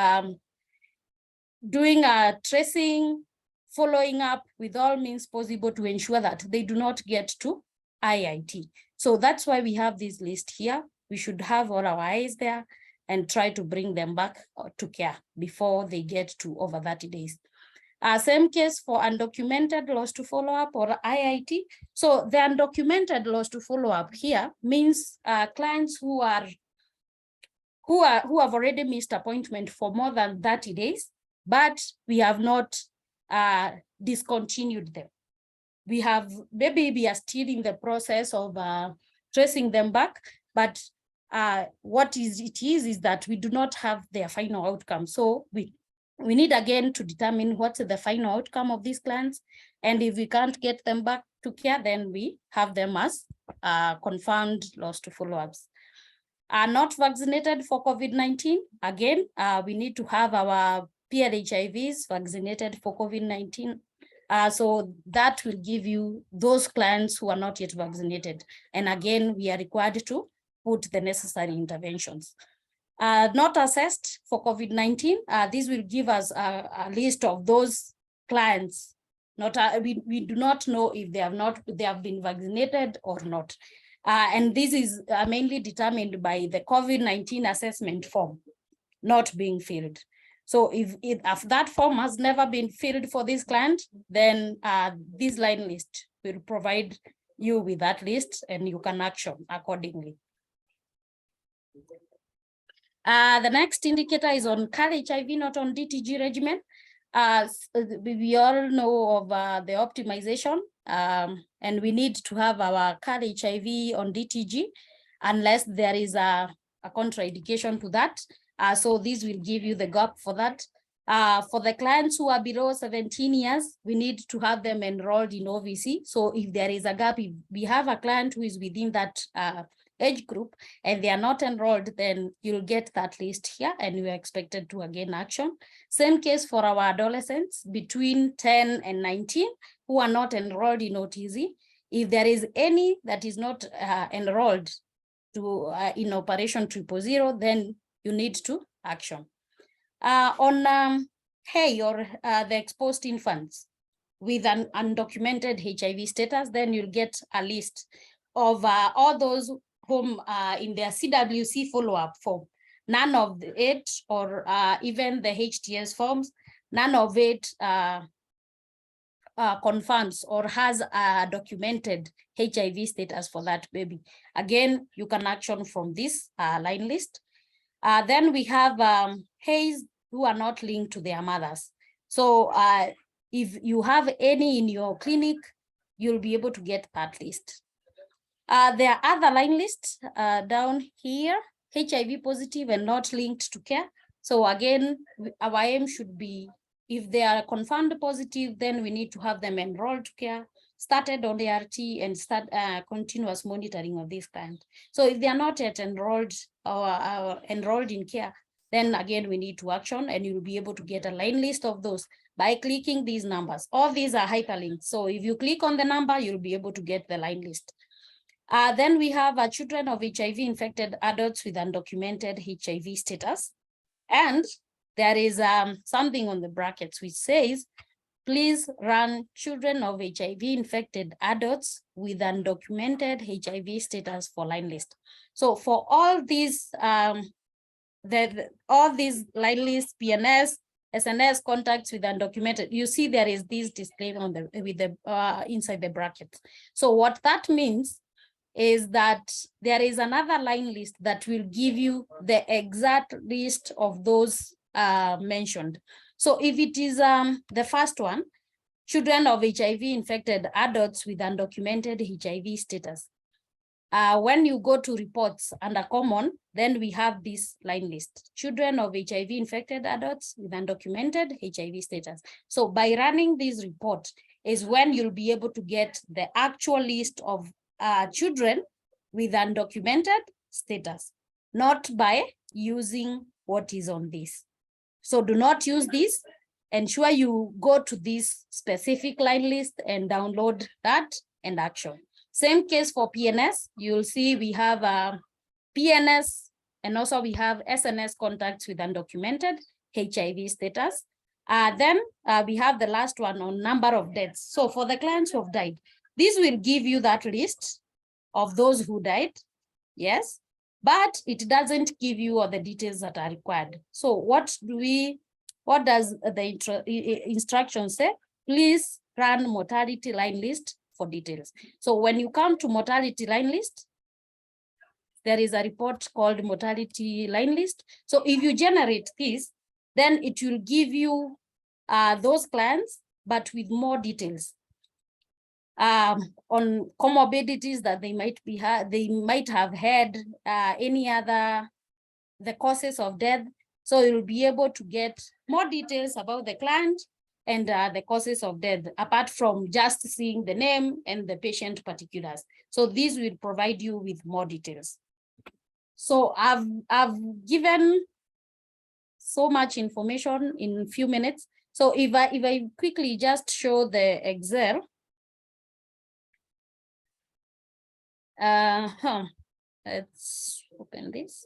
doing a tracing, following up with all means possible to ensure that they do not get to IIT. So that's why we have this list here. We should have all our eyes there and try to bring them back to care before they get to over 30 days. Same case for undocumented loss to follow-up or IIT. So the undocumented loss to follow-up here means clients who have already missed appointment for more than 30 days, but we have not discontinued them. Maybe we are still in the process of tracing them back, but what it is that we do not have their final outcome. So we need again to determine what's the final outcome of these clients. And if we can't get them back to care, then we have them as confirmed loss to follow-ups. Are not vaccinated for COVID-19. Again, we need to have our PLHIVs vaccinated for COVID-19. So that will give you those clients who are not yet vaccinated. And again, we are required to put the necessary interventions. Not assessed for COVID-19. This will give us a list of those clients. We do not know if they have been vaccinated or not. And this is mainly determined by the COVID-19 assessment form not being filled. So if that form has never been filled for this client, then this line list will provide you with that list and you can action accordingly. The next indicator is on KeHMIS, not on DTG regimen. We all know of the optimization, and we need to have our KeHMIS on DTG unless there is a contraindication to that. So this will give you the gap for that. For the clients who are below 17 years, we need to have them enrolled in OVC. So if there is a gap, if we have a client who is within that age group and they are not enrolled, then you'll get that list here and we are expected to again action. Same case for our adolescents between 10 and 19 who are not enrolled in OTZ. If there is any that is not enrolled in Operation 000, then you need to action. On HEI or the exposed infants with an undocumented HIV status, then you'll get a list of all those whom in their CWC follow-up form, none of it, or even the HTS forms, none of it confirms or has a documented HIV status for that baby. Again, you can action from this line list. Then we have HEIs who are not linked to their mothers. So if you have any in your clinic, you'll be able to get that list. There are other line lists down here, HIV positive and not linked to care. So again, our aim should be, if they are confirmed positive, then we need to have them enrolled to care, started on ART, and start continuous monitoring of this client. So if they are not yet enrolled or enrolled in care, then again, we need to action, and you'll be able to get a line list of those by clicking these numbers. All these are hyperlinks. So if you click on the number, you'll be able to get the line list. Then we have children of HIV-infected adults with undocumented HIV status. And there is something on the brackets which says, please run children of HIV-infected adults with undocumented HIV status for line list. So for all these, all these line lists, PNS, SNS contacts with undocumented, you see there is this disclaimer on the with the inside the brackets. So what that means is that there is another line list that will give you the exact list of those mentioned. So if it is the first one, children of HIV-infected adults with undocumented HIV status. When you go to reports under common, then we have this line list, children of HIV-infected adults with undocumented HIV status. So by running this report is when you'll be able to get the actual list of children with undocumented status, not by using what is on this. So do not use this. Ensure you go to this specific line list and download that and action. Same case for PNS. You'll see we have PNS, and also we have SNS contacts with undocumented HIV status. Then we have the last one on number of deaths. So for the clients who have died, this will give you that list of those who died, yes, but it doesn't give you all the details that are required. So what does the instruction say? Please run mortality line list for details. So when you come to mortality line list, there is a report called mortality line list. So if you generate this, then it will give you those clients, but with more details on comorbidities that they might have had, any other, the causes of death. So you'll be able to get more details about the client and the causes of death, apart from just seeing the name and the patient particulars. So this will provide you with more details. So I've given so much information in a few minutes. So if I quickly just show the Excel. Let's open this.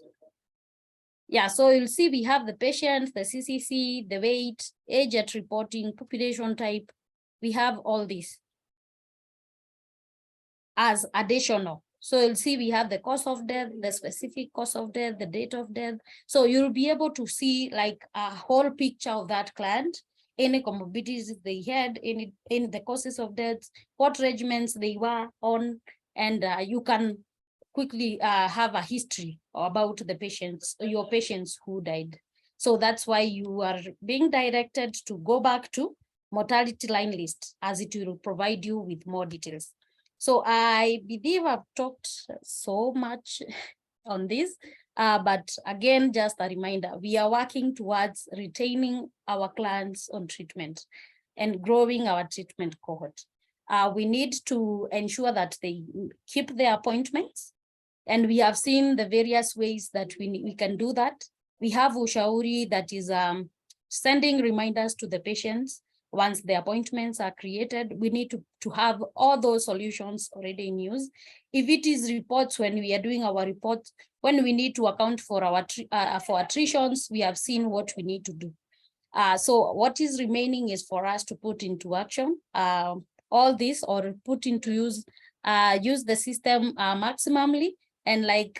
Yeah, so you'll see we have the patient, the CCC, the weight, age at reporting, population type. We have all this as additional. So you'll see we have the cause of death, the specific cause of death, the date of death. So you'll be able to see like a whole picture of that client, any comorbidities they had, in the causes of death, what regimens they were on, and you can quickly have a history about the patients, your patients who died. So that's why you are being directed to go back to mortality line list, as it will provide you with more details. So I believe I've talked so much on this, but again, just a reminder, we are working towards retaining our clients on treatment and growing our treatment cohort. We need to ensure that they keep their appointments, and we have seen the various ways that we can do that. We have Ushauri that is sending reminders to the patients once the appointments are created. We need to have all those solutions already in use. If it is reports, when we are doing our reports, when we need to account for our for attritions, we have seen what we need to do. So what is remaining is for us to put into action all this, or put into use the system maximally. And like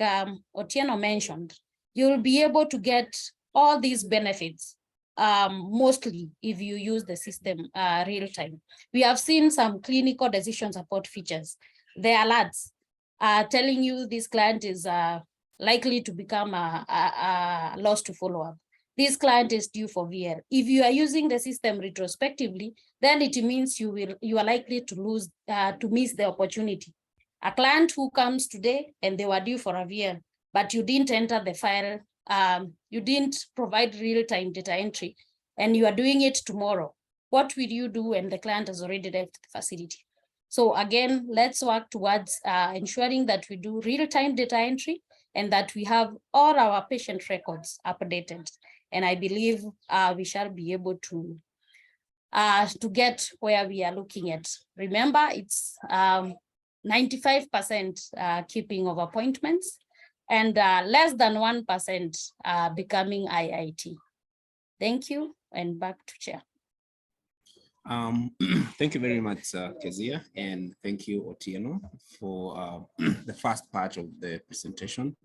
Otieno mentioned, you'll be able to get all these benefits mostly if you use the system real time. We have seen some clinical decision support features. The alerts telling you this client is likely to become a loss to follow-up. This client is due for VR. If you are using the system retrospectively, then it means you are likely to miss the opportunity. A client who comes today and they were due for a VR, but you didn't enter the file, you didn't provide real-time data entry, and you are doing it tomorrow. What will you do when the client has already left the facility? So again, let's work towards ensuring that we do real-time data entry and that we have all our patient records updated. And I believe we shall be able to get where we are looking at. Remember, it's 95% keeping of appointments and less than 1% becoming IIT. Thank you, and back to Chair. Thank you very much, Kezia, and thank you, Otieno, for the first part of the presentation.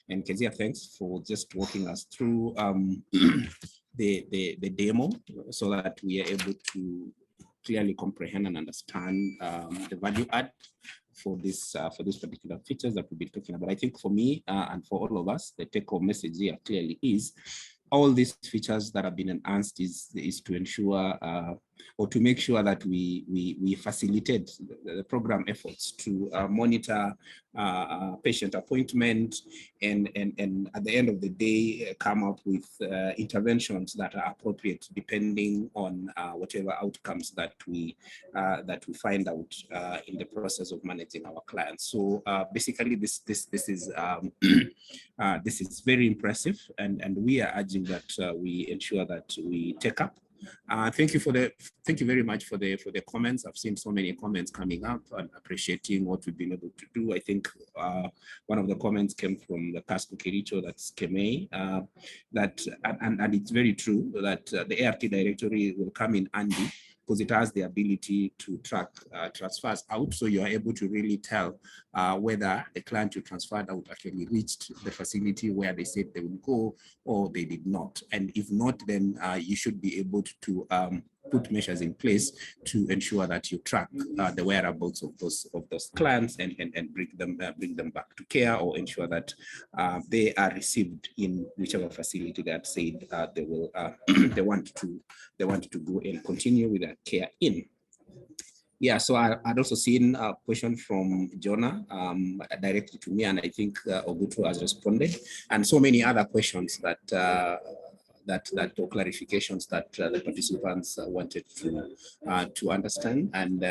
And Kezia, thanks for just walking us through the demo so that we are able to clearly comprehend and understand the value add for this particular features that we've been talking about. I think for me and for all of us, the take-home message here clearly is all these features that have been enhanced is to ensure or to make sure that we facilitate the program efforts to monitor patient appointment and at the end of the day come up with interventions that are appropriate depending on whatever outcomes that we find out in the process of managing our clients. So basically this is this is very impressive, and we are urging that we ensure that we take up. Thank you very much for the comments. I've seen so many comments coming up and appreciating what we've been able to do. I think one of the comments came from the Casco Kericho, that's KeMA, that and it's very true that the ART directory will come in handy because it has the ability to track transfers out, so you are able to really tell whether the client you transferred out actually reached the facility where they said they would go or they did not. And if not, then you should be able to put measures in place to ensure that you track the whereabouts of those clients and bring them back to care, or ensure that they are received in whichever facility that said they will they want to go and continue with their care in. Yeah, so I'd also seen a question from Jonah directly to me, and I think Ogutu has responded, and so many other questions that or clarifications that the participants wanted to understand. And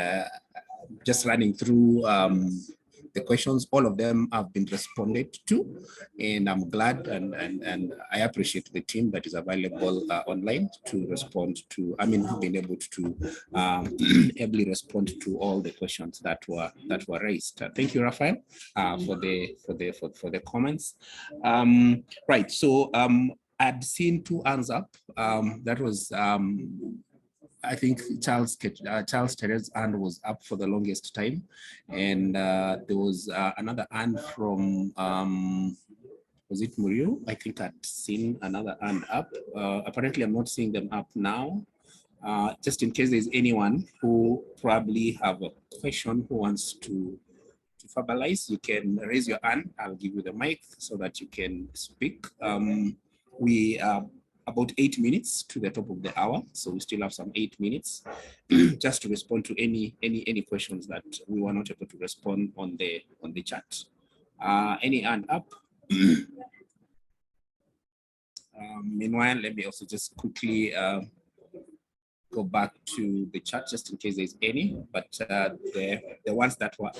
just running through the questions, all of them have been responded to, and I'm glad and I appreciate the team that is available online to respond to. I mean, who've been able to ably respond to all the questions that were raised. Thank you, Raphael, for the comments. Right, so I'd seen two hands up. That was I think Charles Terez's hand was up for the longest time, and there was another hand from was it Muriel? I think I'd seen another hand up. Apparently, I'm not seeing them up now. Just in case there's anyone who probably have a question who wants to verbalize, you can raise your hand. I'll give you the mic so that you can speak. We are about 8 minutes to the top of the hour, so we still have some 8 minutes just to respond to any questions that we were not able to respond on the chat. Any hand up? Meanwhile, let me also just quickly go back to the chat just in case there's any, but the ones that were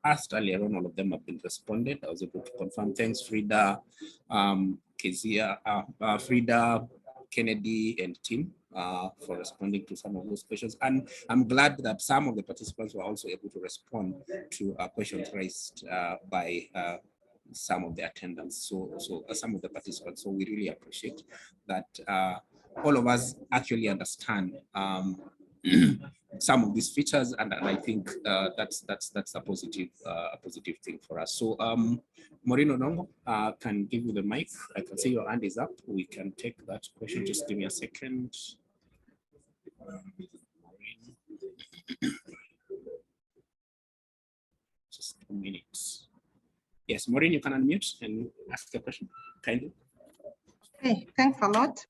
asked earlier on, all of them have been responded. I was able to confirm. Thanks, Frida, Kezia, Frida, Kennedy, and Tim for responding to some of those questions. And I'm glad that some of the participants were also able to respond to questions raised by some of the attendants, so some of the participants. So we really appreciate that all of us actually understand some of these features, and I think that's a positive thing for us. So Maureen Onongo can give you the mic. I can see your hand is up. We can take that question. Just give me a second. Just 2 minutes. Yes, Maureen, you can unmute and ask the question kindly. Hey, thanks a lot.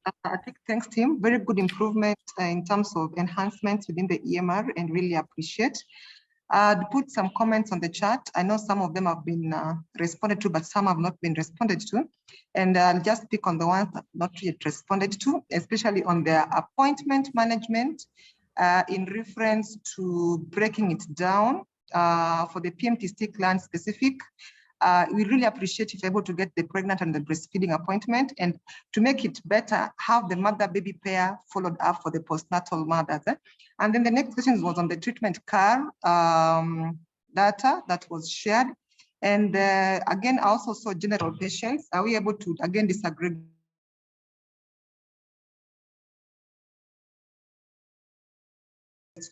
Thanks, team. Very good improvement in terms of enhancements within the EMR, and really appreciate. To put some comments on the chat. I know some of them have been responded to, but some have not been responded to. And I'll just pick on the ones not yet responded to, especially on their appointment management in reference to breaking it down for the PMTCT client specific. we really appreciate if you're able to get the pregnant and the breastfeeding appointment, and to make it better, have the mother-baby pair followed up for the postnatal mothers. And then the next question was on the treatment car data that was shared. And again, I also saw general patients. Are we able to, again, disaggregate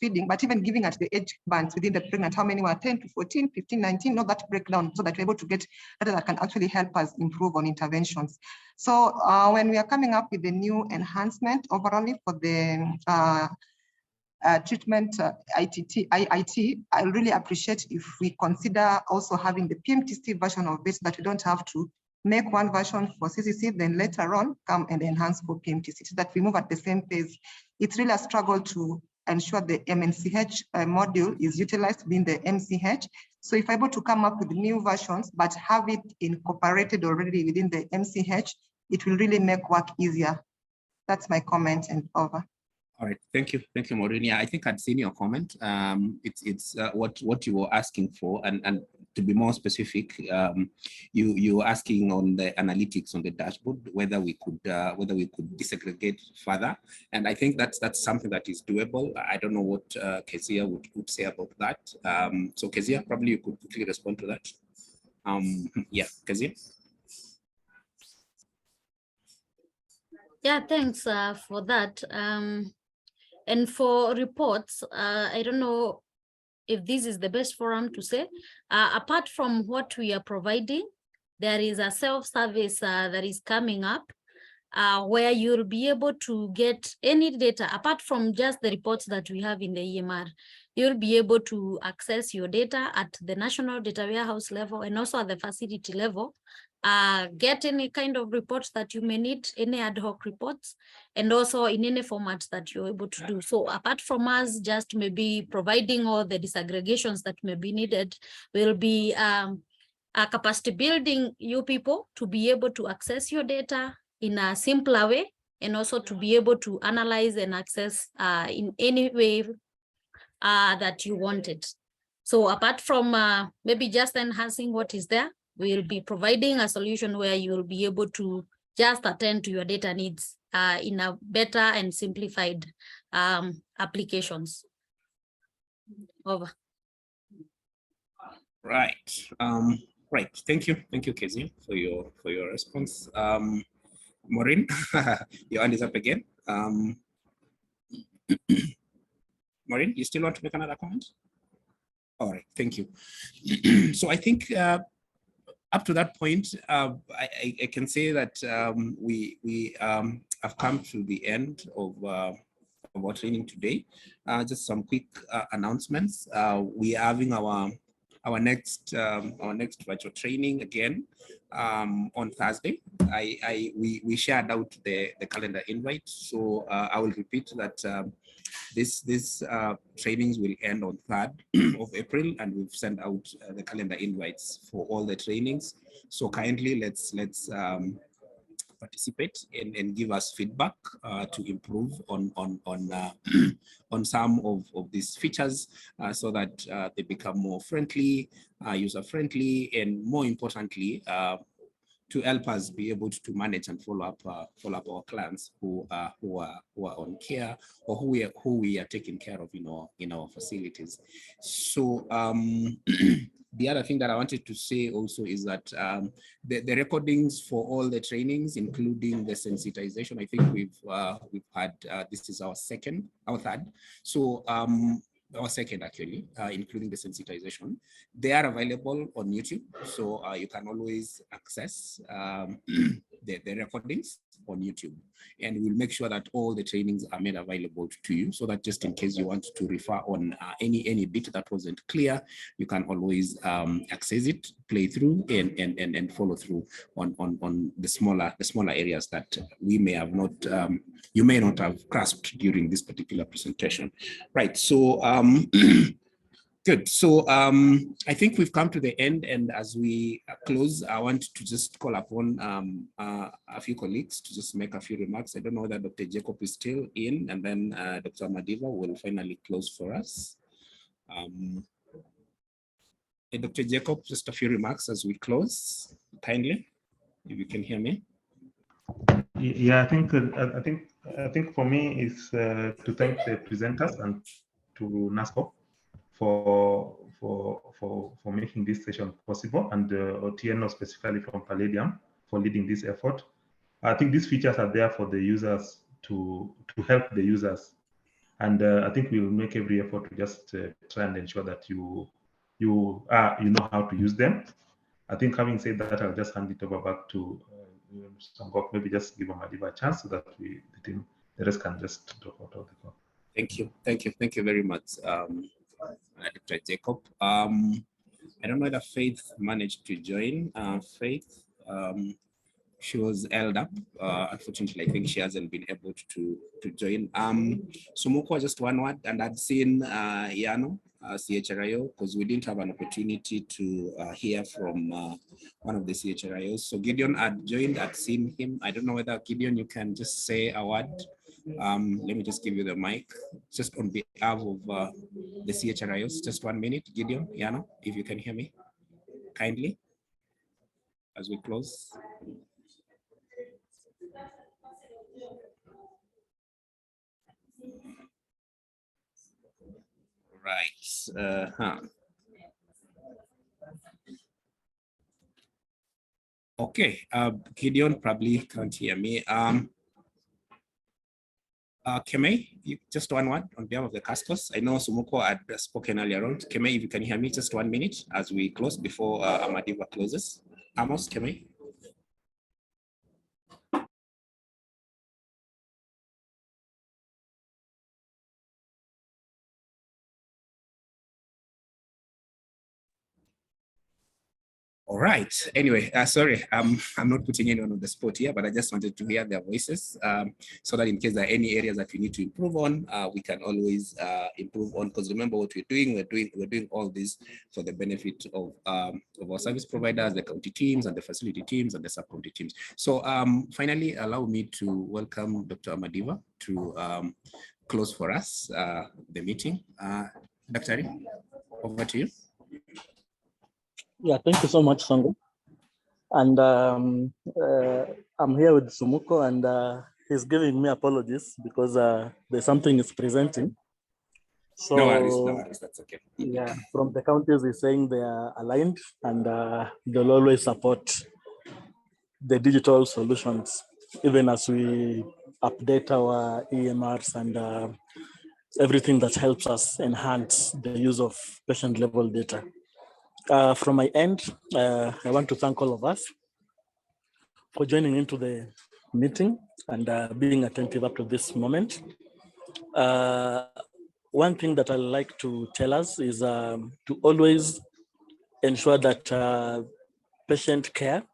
feeding, but even giving at the age bands within the pregnant, how many were 10 to 14, 15, 19, not that breakdown, so that we're able to get data that can actually help us improve on interventions. So when we are coming up with the new enhancement overall for the treatment IIT, I really appreciate if we consider also having the PMTCT version of this, that we don't have to make one version for CCC, then later on come and enhance for PMTCT, that we move at the same pace. It's really a struggle to ensure the MNCH module is utilized within the MCH. So if I'm able to come up with new versions, but have it incorporated already within the MCH, it will really make work easier. That's my comment, and over. All right, thank you, Maureen. Yeah, I think I'd seen your comment. It's what you were asking for, and to be more specific, you were asking on the analytics on the dashboard whether we could disaggregate further, and I think that's something that is doable. I don't know what Kezia would say about that. So Kezia, probably you could quickly respond to that. Yeah, Kezia. Yeah, thanks for that. And for reports, I don't know if this is the best forum to say. Apart from what we are providing, there is a self-service that is coming up where you'll be able to get any data, apart from just the reports that we have in the EMR. You'll be able to access your data at the national data warehouse level and also at the facility level. Get any kind of reports that you may need, any ad hoc reports, and also in any format that you're able to do. So apart from us just maybe providing all the disaggregations that may be needed, will be capacity building you people to be able to access your data in a simpler way, and also to be able to analyze and access in any way that you want it. So apart from maybe just enhancing what is there, we'll be providing a solution where you will be able to just attend to your data needs in a better and simplified applications. Over. Right. Right. Thank you, Kezia, for your response. Maureen, your hand is up again. Maureen, you still want to make another comment? All right. Thank you. So I think up to that point, I can say that we have come to the end of our training today. Just some quick announcements. We are having our next virtual training again on Thursday. We shared out the calendar invite, so I will repeat that this trainings will end on 3rd of April, and we've sent out the calendar invites for all the trainings. So kindly let's participate and give us feedback to improve on some of these features so that they become more friendly, user friendly, and more importantly, to help us be able to manage and follow up our clients who are on care, or who we are taking care of in our facilities. So the other thing that I wanted to say also is that the recordings for all the trainings, including the sensitization, I think we've had this is our third. So our second actually, including the sensitization. They are available on YouTube, so you can always access the recordings on YouTube, and we'll make sure that all the trainings are made available to you, so that just in case you want to refer on any bit that wasn't clear, you can always access it, play through, and follow through on the smaller areas that we may have not you may not have grasped during this particular presentation. Right. So good. So I think we've come to the end, and as we close, I want to just call upon a few colleagues to just make a few remarks. I don't know whether Dr. Jacob is still in, and then Dr. Madiva will finally close for us. Dr. Jacob, just a few remarks as we close, kindly, if you can hear me. Yeah, I think for me is to thank the presenters and to NASCO for making this session possible, and Otieno specifically from Palladium for leading this effort. I think these features are there for the users to help the users, and I think we will make every effort to just try and ensure that you know how to use them. I think having said that, I'll just hand it over back to Songok. Maybe just give Amadiva a chance so that the rest can just drop out of the call. Thank you very much, Dr. Jacob. I don't know whether Faith managed to join. Faith, she was held up. Unfortunately, I think she hasn't been able to join. Sumuko, just one word, and I'd seen Yano, CHRIO, because we didn't have an opportunity to hear from one of the CHRIOs. So Gideon had joined, I'd seen him. I don't know whether Gideon, you can just say a word. Let me just give you the mic, just on behalf of the CHRIOs. Just 1 minute, Gideon, Yano, if you can hear me, kindly, as we close. Right. Okay, Gideon probably can't hear me. Keme, just one word on behalf of the Cascos. I know Sumuko had spoken earlier on. Keme, if you can hear me, just 1 minute as we close before Amadiva closes. Amos, Keme. All right. Anyway, sorry, I'm not putting anyone on the spot here, but I just wanted to hear their voices so that in case there are any areas that we need to improve on, we can always improve on. Because remember what we're doing all this for the benefit of our service providers, the county teams, and the facility teams, and the sub-county teams. So finally, allow me to welcome Dr. Amadiva to close for us the meeting. Dr. over to you. Yeah, thank you so much, Sango. And I'm here with Sumuko, and he's giving me apologies because there's something he's presenting. So, no worries, that's okay. Yeah, from the counties, he's saying they are aligned and they'll always support the digital solutions, even as we update our EMRs and everything that helps us enhance the use of patient-level data. From my end, I want to thank all of us for joining into the meeting and being attentive up to this moment. One thing that I like to tell us is to always ensure that patient care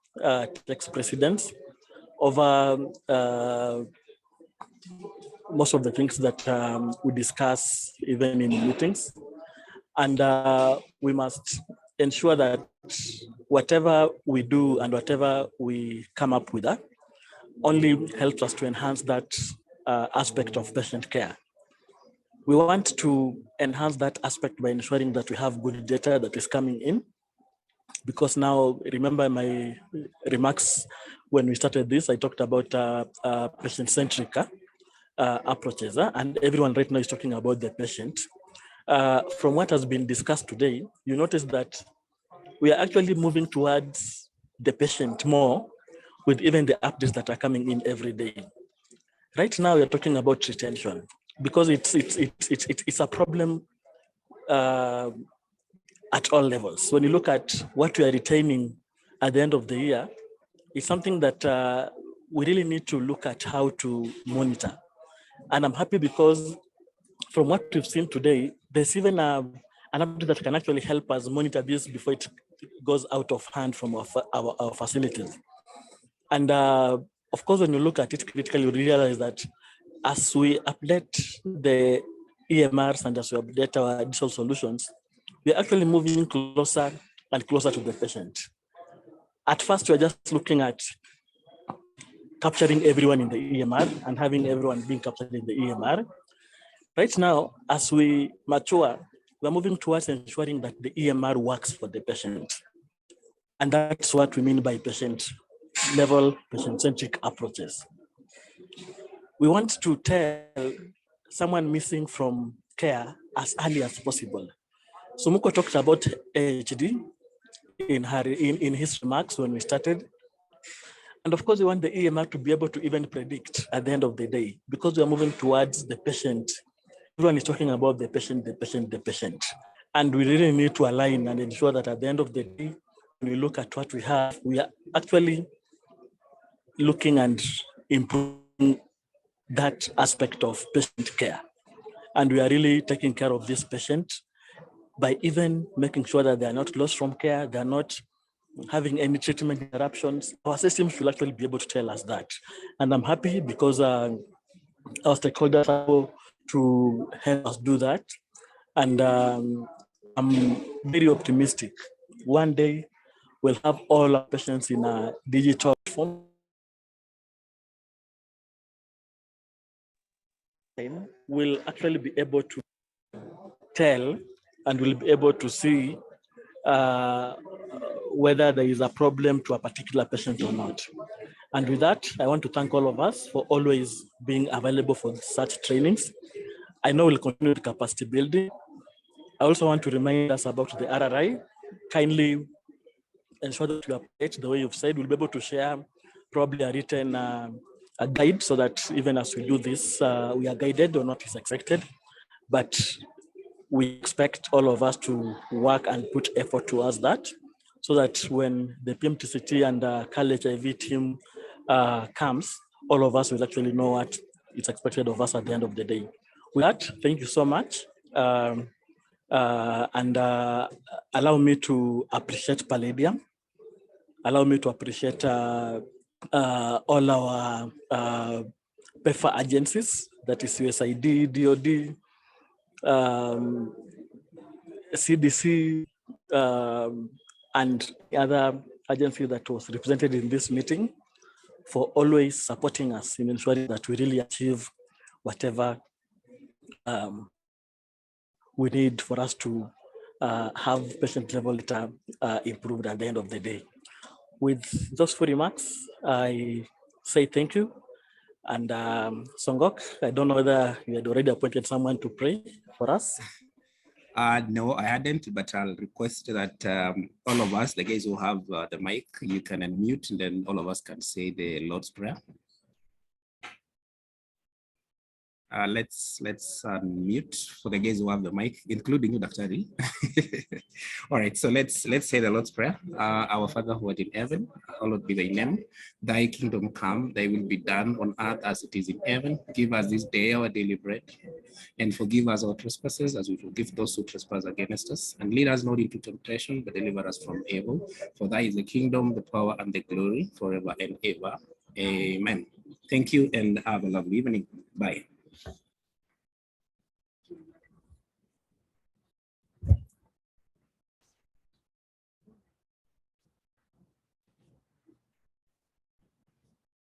takes precedence over most of the things that we discuss even in meetings. And we must ensure that whatever we do and whatever we come up with only helps us to enhance that aspect of patient care. We want to enhance that aspect by ensuring that we have good data that is coming in, because now, remember my remarks when we started this, I talked about patient-centric approaches, and everyone right now is talking about the patient. From what has been discussed today, you notice that we are actually moving towards the patient more with even the updates that are coming in every day. Right now, we're talking about retention because it's a problem at all levels. When you look at what we are retaining at the end of the year, it's something that we really need to look at how to monitor. And I'm happy because from what we've seen today, there's even an update that can actually help us monitor this before it goes out of hand from our facilities. And of course, when you look at it critically, you realize that as we update the EMRs and as we update our digital solutions, we're actually moving closer and closer to the patient. At first, we're just looking at capturing everyone in the EMR and having everyone being captured in the EMR. Right now, as we mature, we're moving towards ensuring that the EMR works for the patient. And that's what we mean by patient-level, patient-centric approaches. We want to tell someone missing from care as early as possible. So Muko talked about AHD in his remarks when we started. And of course, we want the EMR to be able to even predict at the end of the day, because we are moving towards the patient. Everyone is talking about the patient, the patient, the patient. And we really need to align and ensure that at the end of the day, when we look at what we have, we are actually looking and improving that aspect of patient care. And we are really taking care of this patient by even making sure that they are not lost from care, they are not having any treatment interruptions. Our system should actually be able to tell us that. And I'm happy because our stakeholders are able to help us do that. And I'm very optimistic. One day we'll have all our patients in a digital form. We'll actually be able to tell and we'll be able to see whether there is a problem to a particular patient or not. And with that, I want to thank all of us for always being available for such trainings. I know we'll continue the capacity building. I also want to remind us about the RRI. Kindly ensure that you update the way you've said. We'll be able to share probably a written a guide so that even as we do this, we are guided on what is expected. But we expect all of us to work and put effort towards that so that when the PMTCT and KeHMIS team comes, all of us will actually know what is expected of us at the end of the day. With that, thank you so much. Allow me to appreciate Palladium. Allow me to appreciate all our PEFA agencies, that is USAID, DOD, CDC, and other agencies that was represented in this meeting for always supporting us in ensuring that we really achieve whatever we need for us to have patient level data improved at the end of the day. With those 4 remarks, I say thank you. And Songok, I don't know whether you had already appointed someone to pray for us. No, I hadn't, but I'll request that all of us, the guys who have the mic, you can unmute, and then all of us can say the Lord's Prayer. Let's unmute for the guys who have the mic, including you, Dr. Ali. All right, so let's say the Lord's Prayer. Our Father who art in heaven, hallowed be thy name. Thy kingdom come, thy will be done on earth as it is in heaven. Give us this day our daily bread, and forgive us our trespasses as we forgive those who trespass against us. And lead us not into temptation, but deliver us from evil. For thy is the kingdom, the power, and the glory forever and ever. Amen. Thank you, and have a lovely evening. Bye.